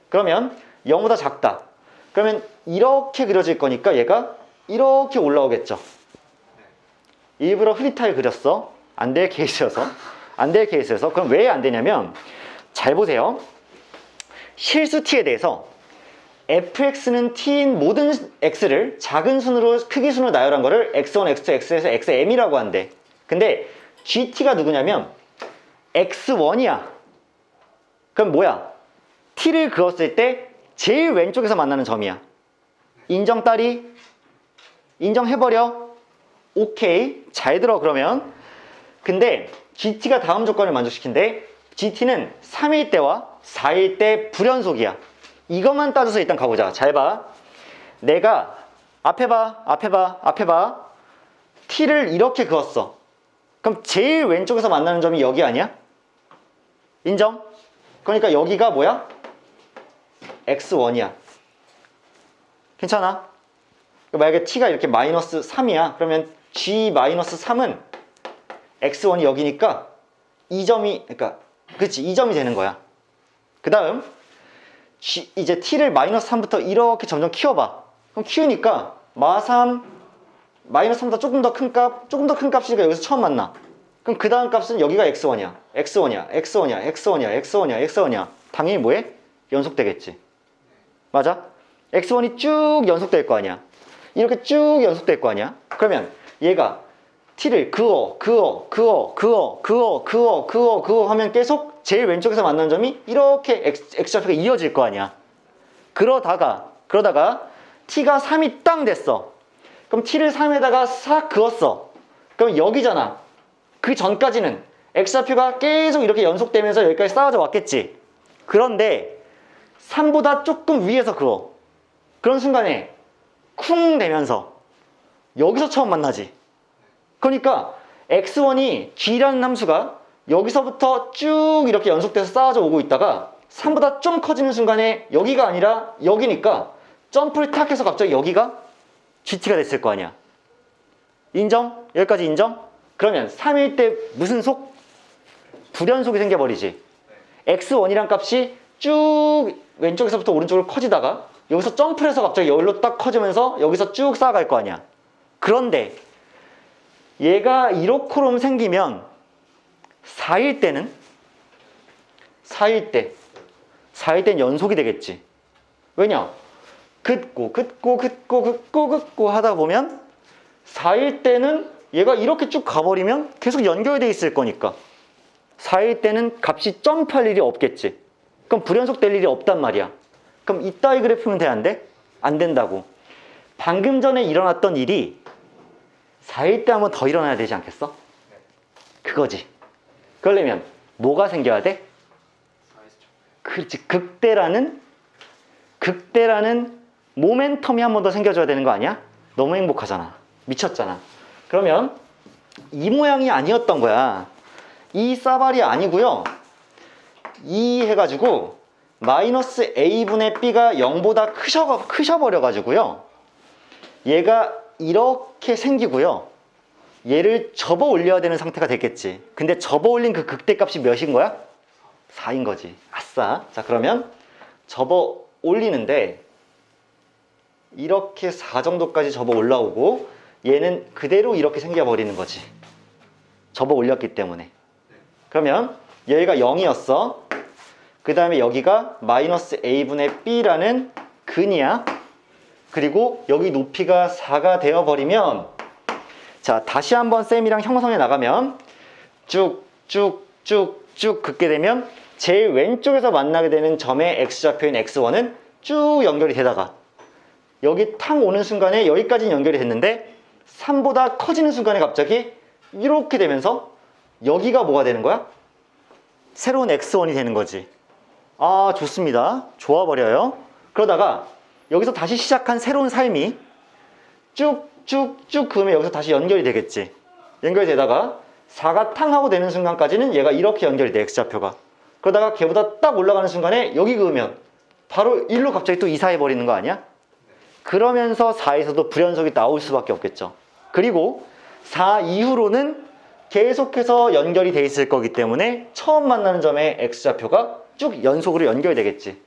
S1: 그러면 0보다 작다. 그러면 이렇게 그려질 거니까 얘가 이렇게 올라오겠죠. 일부러 흐릿하게 그렸어. 안 될 케이스여서. 안 될 케이스여서. 그럼 왜 안 되냐면 잘 보세요. 실수 t에 대해서 fx는 t인 모든 x를 작은 순으로 크기 순으로 나열한 거를 x1, x2, x에서 xm이라고 한대. 근데 gt가 누구냐면 x1이야. 그럼 뭐야? t를 그었을 때 제일 왼쪽에서 만나는 점이야. 인정 따리? 인정해버려? 오케이. 잘 들어 그러면. 근데 gt가 다음 조건을 만족시킨대. gt는 3일 때와 4일 때 불연속이야. 이것만 따져서 일단 가보자. 잘 봐. 내가 앞에 봐, 앞에 봐, 앞에 봐. t를 이렇게 그었어. 그럼 제일 왼쪽에서 만나는 점이 여기 아니야? 인정? 그러니까 여기가 뭐야? x1이야. 괜찮아? 만약에 t가 이렇게 마이너스 3이야. 그러면 g-3은 x1이 여기니까 이 점이, 그러니까 그렇지, 이 점이 되는 거야. 그 다음 이제 t를 마이너스 3부터 이렇게 점점 키워봐. 그럼 키우니까 마3 마이너스 3보다 조금 더 큰 값, 조금 더 큰 값이니까 여기서 처음 만나. 그럼 그 다음 값은 여기가 x1이야. x1이야. x1이야. x1이야. x1이야. x1이야. 당연히 뭐해? 연속되겠지. 맞아? x1이 쭉 연속될 거 아니야. 이렇게 쭉 연속될 거 아니야. 그러면 얘가 t를 그어 하면 계속 제일 왼쪽에서 만나는 점이 이렇게 x좌표가 이어질 거 아니야. 그러다가 t가 3이 땅 됐어. 그럼 t를 3에다가 싹 그었어. 그럼 여기잖아. 그 전까지는 x좌표가 계속 이렇게 연속되면서 여기까지 쌓아져 왔겠지. 그런데 3보다 조금 위에서 그어. 그런 순간에 쿵 되면서 여기서 처음 만나지. 그러니까 x1이 g라는 함수가 여기서부터 쭉 이렇게 연속돼서 쌓아져 오고 있다가 3보다 좀 커지는 순간에 여기가 아니라 여기니까 점프를 탁 해서 갑자기 여기가 gt가 됐을 거 아니야. 인정? 여기까지 인정? 그러면 3일 때 무슨 속? 불연속이 생겨버리지. x1이란 값이 쭉 왼쪽에서부터 오른쪽으로 커지다가 여기서 점프를 해서 갑자기 여기로 딱 커지면서 여기서 쭉 쌓아갈 거 아니야. 그런데 얘가 이렇게럼 생기면 4일 때는 4일 때는 연속이 되겠지. 왜냐? 긋고 하다 보면 4일 때는 얘가 이렇게 쭉 가버리면 계속 연결돼 있을 거니까 4일 때는 값이 점프할 일이 없겠지. 그럼 불연속 될 일이 없단 말이야. 그럼 이따위 그래프면 돼, 안 돼? 안 된다고. 방금 전에 일어났던 일이 4일 때 한 번 더 일어나야 되지 않겠어? 그거지. 그러려면 뭐가 생겨야 돼? 그렇지. 극대라는 모멘텀이 한 번 더 생겨줘야 되는 거 아니야? 너무 행복하잖아. 미쳤잖아. 그러면 이 모양이 아니었던 거야. 이 싸발이 아니고요. 이 해가지고 마이너스 a분의 b가 0보다 크셔버려가지고요. 얘가 이렇게 생기고요. 얘를 접어 올려야 되는 상태가 됐겠지. 근데 접어 올린 그 극대값이 몇인 거야? 4인 거지. 아싸. 자, 그러면 접어 올리는데 이렇게 4 정도까지 접어 올라오고 얘는 그대로 이렇게 생겨버리는 거지. 접어 올렸기 때문에. 그러면 얘가 0이었어. 그 다음에 여기가 마이너스 a분의 b라는 근이야. 그리고 여기 높이가 4가 되어버리면, 자, 다시 한번 쌤이랑 형성해 나가면 쭉 긋게 되면 제일 왼쪽에서 만나게 되는 점의 x좌표인 x1은 쭉 연결이 되다가 여기 탕 오는 순간에 여기까지는 연결이 됐는데 3보다 커지는 순간에 갑자기 이렇게 되면서 여기가 뭐가 되는 거야? 새로운 x1이 되는 거지. 아, 좋습니다. 좋아버려요. 그러다가 여기서 다시 시작한 새로운 삶이 쭉 그으면 여기서 다시 연결이 되겠지. 연결이 되다가 4가 탕 하고 되는 순간까지는 얘가 이렇게 연결이 돼, x좌표가. 그러다가 걔보다 딱 올라가는 순간에 여기 그으면 바로 1로 갑자기 또 이사해버리는 거 아니야? 그러면서 4에서도 불연속이 나올 수밖에 없겠죠. 그리고 4 이후로는 계속해서 연결이 돼 있을 거기 때문에 처음 만나는 점의 x좌표가 쭉 연속으로 연결이 되겠지.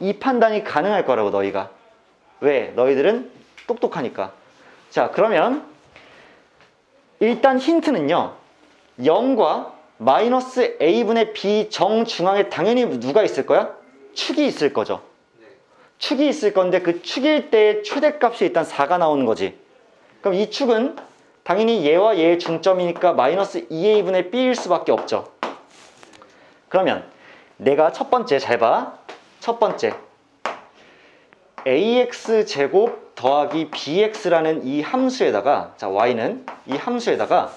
S1: 이 판단이 가능할 거라고, 너희가. 왜? 너희들은 똑똑하니까. 자, 그러면 일단 힌트는요, 0과 마이너스 a분의 b 정중앙에 당연히 누가 있을 거야? 축이 있을 거죠. 축이 있을 건데 그 축일 때의 최대값이 일단 4가 나오는 거지. 그럼 이 축은 당연히 얘와 얘의 중점이니까 마이너스 2a분의 b일 수밖에 없죠. 그러면 내가 첫 번째, 잘 봐. 첫 번째, ax제곱 더하기 bx라는 이 함수에다가, 자, y는 이 함수에다가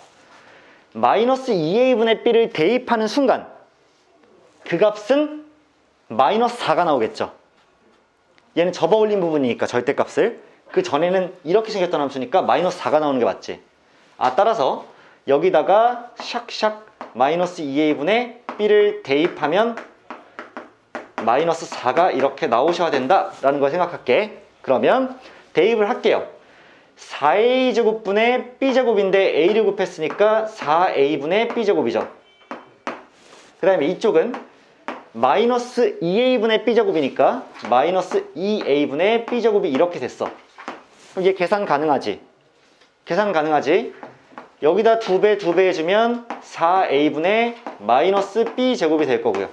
S1: 마이너스 2a분의 b를 대입하는 순간 그 값은 마이너스 4가 나오겠죠. 얘는 접어올린 부분이니까 절대값을. 그 전에는 이렇게 생겼던 함수니까 마이너스 4가 나오는 게 맞지. 아, 따라서 여기다가 샥샥 마이너스 2a분의 b를 대입하면 마이너스 4가 이렇게 나오셔야 된다라는 걸 생각할게. 그러면 대입을 할게요. 4a제곱분의 b제곱인데 a를 곱했으니까 4a분의 b제곱이죠. 그 다음에 이쪽은 마이너스 2a분의 b제곱이니까 마이너스 2a분의 b제곱이 이렇게 됐어. 그럼 이게 계산 가능하지? 계산 가능하지? 여기다 2배 해주면 4a분의 마이너스 b제곱이 될 거고요.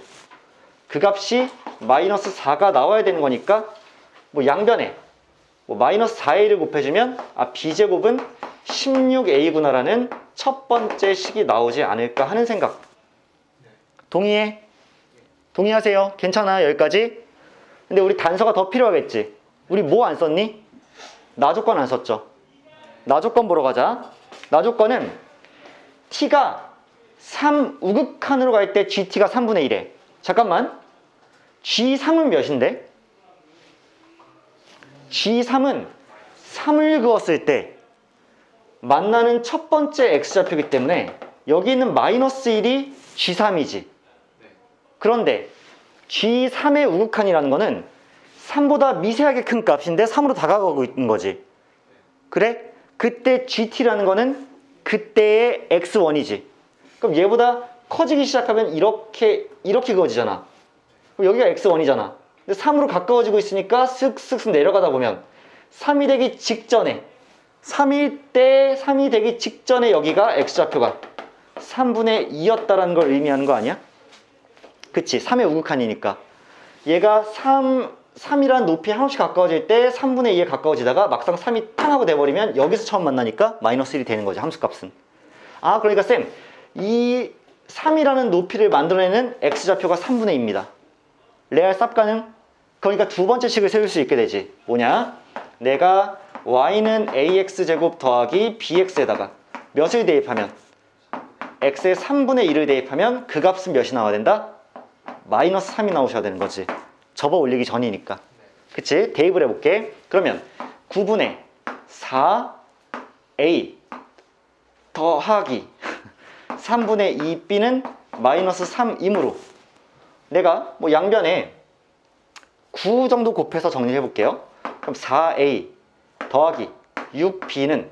S1: 그 값이 마이너스 4가 나와야 되는 거니까 뭐 양변에 뭐 마이너스 4a를 곱해주면 b제곱은 16a구나 라는 첫 번째 식이 나오지 않을까 하는 생각. 동의해? 동의하세요? 괜찮아? 여기까지? 근데 우리 단서가 더 필요하겠지? 우리 뭐 안 썼니? 나조건 안 썼죠? 나조건 보러 가자. 나조건은 t가 3 우극한으로 갈 때 gt가 3분의 1에, 잠깐만, g3은 몇인데? g3은 3을 그었을 때 만나는 첫 번째 x좌표이기 때문에 여기 있는 마이너스 1이 g3이지. 그런데 g3의 우극한이라는 거는 3보다 미세하게 큰 값인데 3으로 다가가고 있는 거지. 그래? 그때 gt라는 거는 그때의 x1이지. 그럼 얘보다 커지기 시작하면 이렇게 그어지잖아. 그럼 여기가 x1이잖아. 근데 3으로 가까워지고 있으니까 쓱쓱쓱 내려가다 보면 3이 되기 직전에, 3이 되기 직전에 여기가 x좌표가 3분의 2였다라는 걸 의미하는 거 아니야? 그치, 3의 우극한이니까. 얘가 3이란 높이에 한없이 가까워질 때 3분의 2에 가까워지다가 막상 3이 탕 하고 돼버리면 여기서 처음 만나니까 마이너스 1이 되는 거지, 함수값은. 아, 그러니까 쌤, 이 3이라는 높이를 만들어내는 x좌표가 3분의 2입니다. 레알 쌉 가능? 그러니까 두 번째 식을 세울 수 있게 되지. 뭐냐? 내가 y는 ax제곱 더하기 bx에다가 몇을 대입하면, x에 3분의 1을 대입하면 그 값은 몇이 나와야 된다? 마이너스 3이 나오셔야 되는 거지. 접어 올리기 전이니까. 그치? 대입을 해볼게. 그러면 9분의 4a 더하기 3분의 2b는 마이너스 3이므로 내가 뭐 양변에 9 정도 곱해서 정리해 볼게요. 그럼 4a 더하기 6b는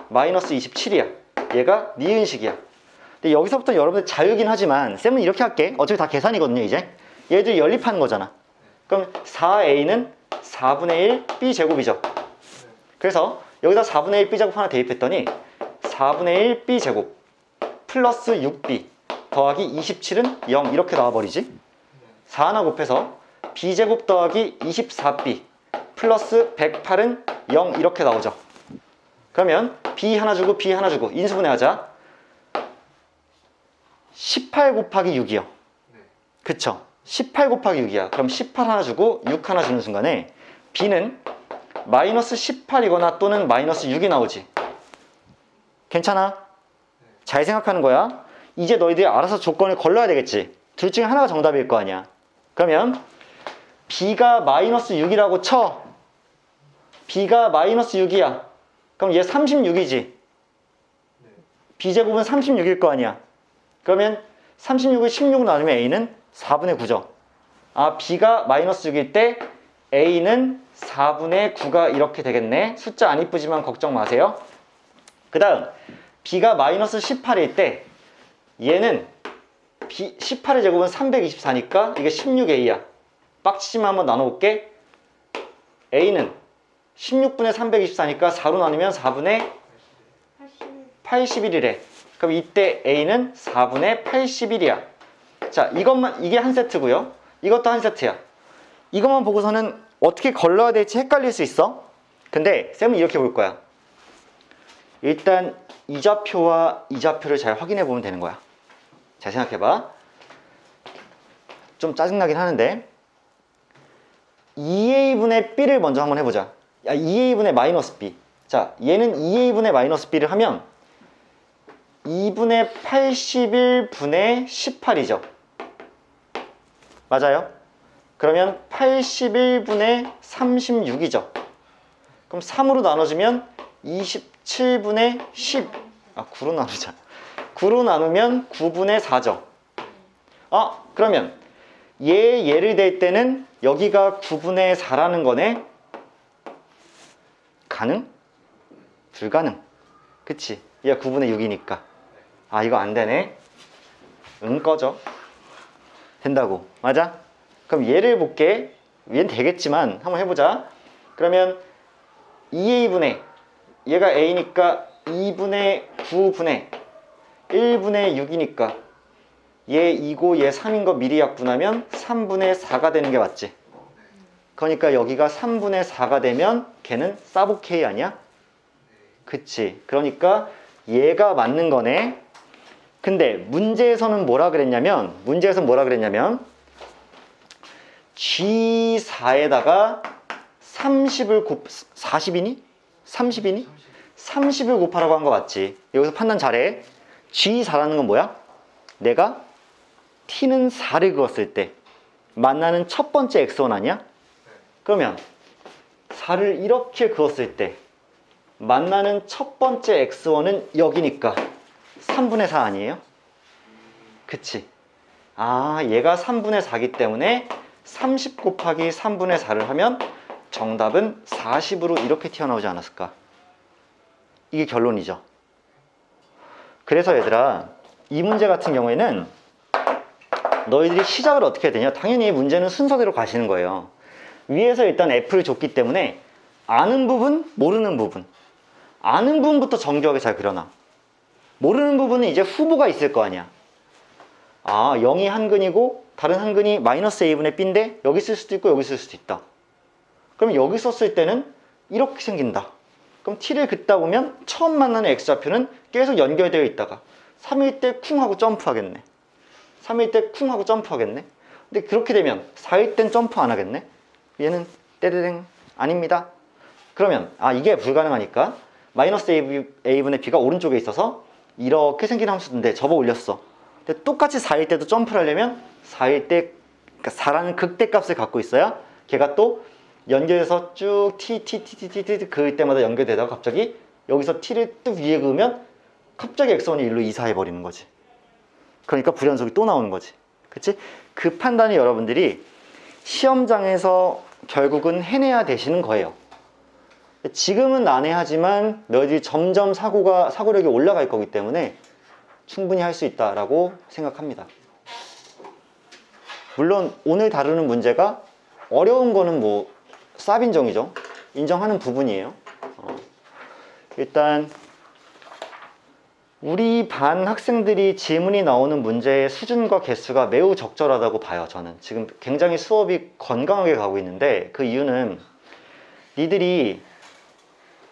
S1: 마이너스 27이야. 얘가 니은식이야. 근데 여기서부터 여러분들 자유긴 하지만 쌤은 이렇게 할게. 어차피 다 계산이거든요, 이제. 얘들이 연립하는 거잖아. 그럼 4a는 4분의 1 b제곱이죠. 그래서 여기다 4분의 1 b제곱 하나 대입했더니 4분의 1 b제곱 플러스 6b 더하기 27은 0 이렇게 나와버리지. 4 하나 곱해서 b제곱 더하기 24b 플러스 108은 0 이렇게 나오죠. 그러면 b 하나 주고 b 하나 주고 인수분해하자. 18 곱하기 6이요. 그쵸? 18 곱하기 6이야. 그럼 18 하나 주고 6 하나 주는 순간에 b는 마이너스 18이거나 또는 마이너스 6이 나오지. 괜찮아? 잘 생각하는 거야. 이제 너희들이 알아서 조건을 걸러야 되겠지. 둘 중에 하나가 정답일 거 아니야. 그러면 b가 마이너스 6이라고 쳐. b가 마이너스 6이야. 그럼 얘 36이지. b제곱은 36일 거 아니야. 그러면 36을 16 나누면 a는 4분의 9죠. 아, b가 마이너스 6일 때 a는 4분의 9가 이렇게 되겠네. 숫자 안 이쁘지만 걱정 마세요. 그 다음 b가 마이너스 18일 때 얘는 18의 제곱은 324니까 이게 16a야. 빡치지만 한번 나눠볼게. a는 16분의 324니까 4로 나누면 4분의 81이래. 그럼 이때 a는 4분의 81이야. 자, 이게 한 세트고요. 이것도 한 세트야. 이것만 보고서는 어떻게 걸러야 될지 헷갈릴 수 있어. 근데 쌤은 이렇게 볼 거야. 일단 이 좌표와 이 좌표를 잘 확인해 보면 되는 거야. 잘 생각해봐. 좀 짜증나긴 하는데 2a분의 b를 먼저 한번 해보자. 2a분의 마이너스 b. 자, 얘는 2a분의 마이너스 b를 하면 2분의 81분의 18이죠. 맞아요? 그러면 81분의 36이죠. 그럼 3으로 나눠주면 27분의 10. 9로 나누자. 9로 나누면 9분의 4죠. 그러면 얘를 댈 때는 여기가 9분의 4라는 거네. 가능? 불가능. 그치? 얘가 9분의 6이니까. 이거 안 되네. 꺼져. 된다고. 맞아? 그럼 얘를 볼게. 얘는 되겠지만 한번 해보자. 그러면 2a분의 얘가 a니까 2분의 9분의 1분의 6이니까 얘 2고 얘 3인 거 미리 약분하면 3분의 4가 되는 게 맞지? 그러니까 여기가 3분의 4가 되면 걔는 사복 K 아니야? 그치? 그러니까 얘가 맞는 거네. 근데 문제에서는 뭐라 그랬냐면 G4에다가 40이니? 30을 곱하라고 한 거 맞지? 여기서 판단 잘해. G4라는 건 뭐야? 내가 T는 4를 그었을 때 만나는 첫 번째 X1 아니야? 그러면 4를 이렇게 그었을 때 만나는 첫 번째 X1은 여기니까 3분의 4 아니에요? 그치? 얘가 3분의 4기 때문에 30 곱하기 3분의 4를 하면 정답은 40으로 이렇게 튀어나오지 않았을까? 이게 결론이죠. 그래서 얘들아, 이 문제 같은 경우에는 너희들이 시작을 어떻게 해야 되냐? 당연히 문제는 순서대로 가시는 거예요. 위에서 일단 F를 줬기 때문에 아는 부분, 모르는 부분. 아는 부분부터 정교하게 잘 그려놔. 모르는 부분은 이제 후보가 있을 거 아니야. 0이 한 근이고 다른 한 근이 마이너스 a분의 b인데 여기 쓸 수도 있고 여기 쓸 수도 있다. 그럼 여기 썼을 때는 이렇게 생긴다. 그럼 t를 긋다 보면 처음 만나는 x좌표는 계속 연결되어 있다가 3일 때 쿵 하고 점프하겠네. 3일 때 쿵 하고 점프하겠네. 근데 그렇게 되면 4일 땐 점프 안 하겠네. 얘는 떼르릉 아닙니다. 그러면 이게 불가능하니까 마이너스 a분의 b가 오른쪽에 있어서 이렇게 생긴 함수인데 접어 올렸어. 근데 똑같이 4일 때도 점프를 하려면 4일 때, 그러니까 4라는 극대값을 갖고 있어야 걔가 또 연결해서 쭉 t 그을 때마다 연결되다가 갑자기 여기서 t를 또 위에 그으면 갑자기 x1이 1로 이사해 버리는 거지. 그러니까 불연속이 또 나오는 거지. 그치? 그 판단이 여러분들이 시험장에서 결국은 해내야 되시는 거예요. 지금은 난해하지만 너희들이 점점 사고력이 올라갈 거기 때문에 충분히 할 수 있다라고 생각합니다. 물론 오늘 다루는 문제가 어려운 거는 쌉인정이죠. 인정하는 부분이에요. 일단 우리 반 학생들이 지문이 나오는 문제의 수준과 개수가 매우 적절하다고 봐요. 저는 지금 굉장히 수업이 건강하게 가고 있는데, 그 이유는 니들이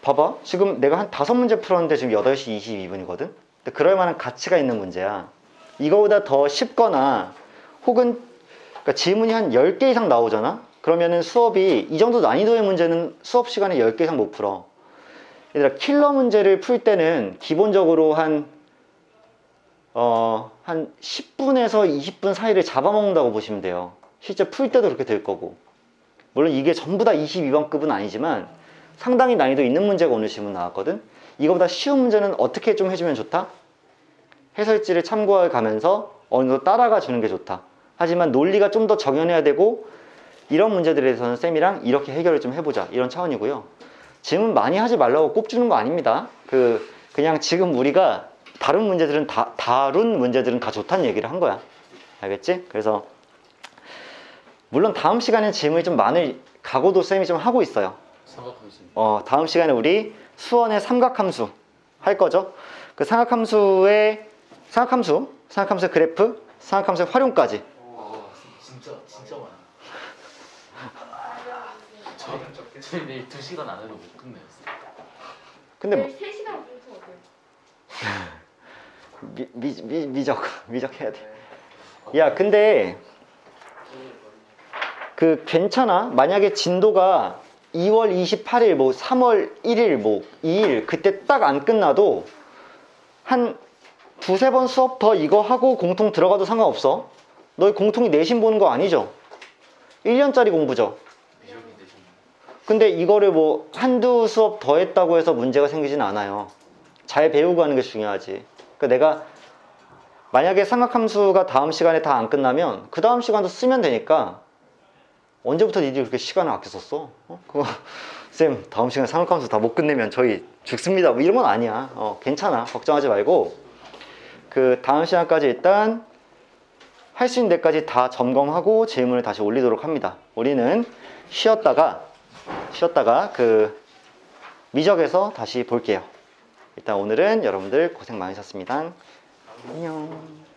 S1: 봐봐, 지금 내가 한 5문제 풀었는데 지금 8시 22분이거든? 근데 그럴 만한 가치가 있는 문제야. 이거보다 더 쉽거나 혹은 그러니까 지문이 한 10개 이상 나오잖아? 그러면은 수업이 이 정도 난이도의 문제는 수업 시간에 10개 이상 못 풀어. 얘들아, 킬러 문제를 풀 때는 기본적으로 한 10분에서 20분 사이를 잡아먹는다고 보시면 돼요. 실제 풀 때도 그렇게 될 거고. 물론 이게 전부 다 22번급은 아니지만 상당히 난이도 있는 문제가 오늘 질문 나왔거든. 이거보다 쉬운 문제는 어떻게 좀 해주면 좋다? 해설지를 참고해 가면서 어느 정도 따라가 주는 게 좋다. 하지만 논리가 좀 더 정연해야 되고, 이런 문제들에 대해서는 쌤이랑 이렇게 해결을 좀 해보자, 이런 차원이고요. 질문 많이 하지 말라고 꼽주는 거 아닙니다. 그냥 지금 우리가 다룬 문제들은 다 좋다는 얘기를 한 거야. 알겠지? 그래서 물론 다음 시간엔 질문이 좀 많을 각오도 쌤이 좀 하고 있어요.
S2: 삼각함수.
S1: 다음 시간에 우리 수원의 삼각함수 할 거죠. 그 삼각함수의 그래프, 삼각함수의 활용까지.
S2: 진짜 많아. 저희 내일 2시간 안 해도 못 끝내요.
S1: 근데
S4: 내일 3시간 공부 어때요?
S1: 미적 해야 돼. 야, 근데 괜찮아. 만약에 진도가 2월 28일, 뭐 3월 1일, 뭐 2일 그때 딱 안 끝나도 한 2-3번 수업 더 이거 하고 공통 들어가도 상관없어. 너희 공통이 내신 보는 거 아니죠? 1년짜리 공부죠.
S2: 미적인데 좀.
S1: 근데 이거를 뭐 한두 수업 더 했다고 해서 문제가 생기진 않아요. 잘 배우고 가는 게 중요하지. 그러니까 내가 만약에 삼각함수가 다음 시간에 다 안 끝나면 그 다음 시간도 쓰면 되니까, 언제부터 니들이 그렇게 시간을 아껴 썼어? 그거 쌤 다음 시간에 삼각함수 다 못 끝내면 저희 죽습니다, 뭐 이런 건 아니야. 괜찮아. 걱정하지 말고 다음 시간까지 일단 할 수 있는 데까지 다 점검하고 질문을 다시 올리도록 합니다. 우리는 쉬었다가 미적에서 다시 볼게요. 일단 오늘은 여러분들 고생 많으셨습니다. 안녕.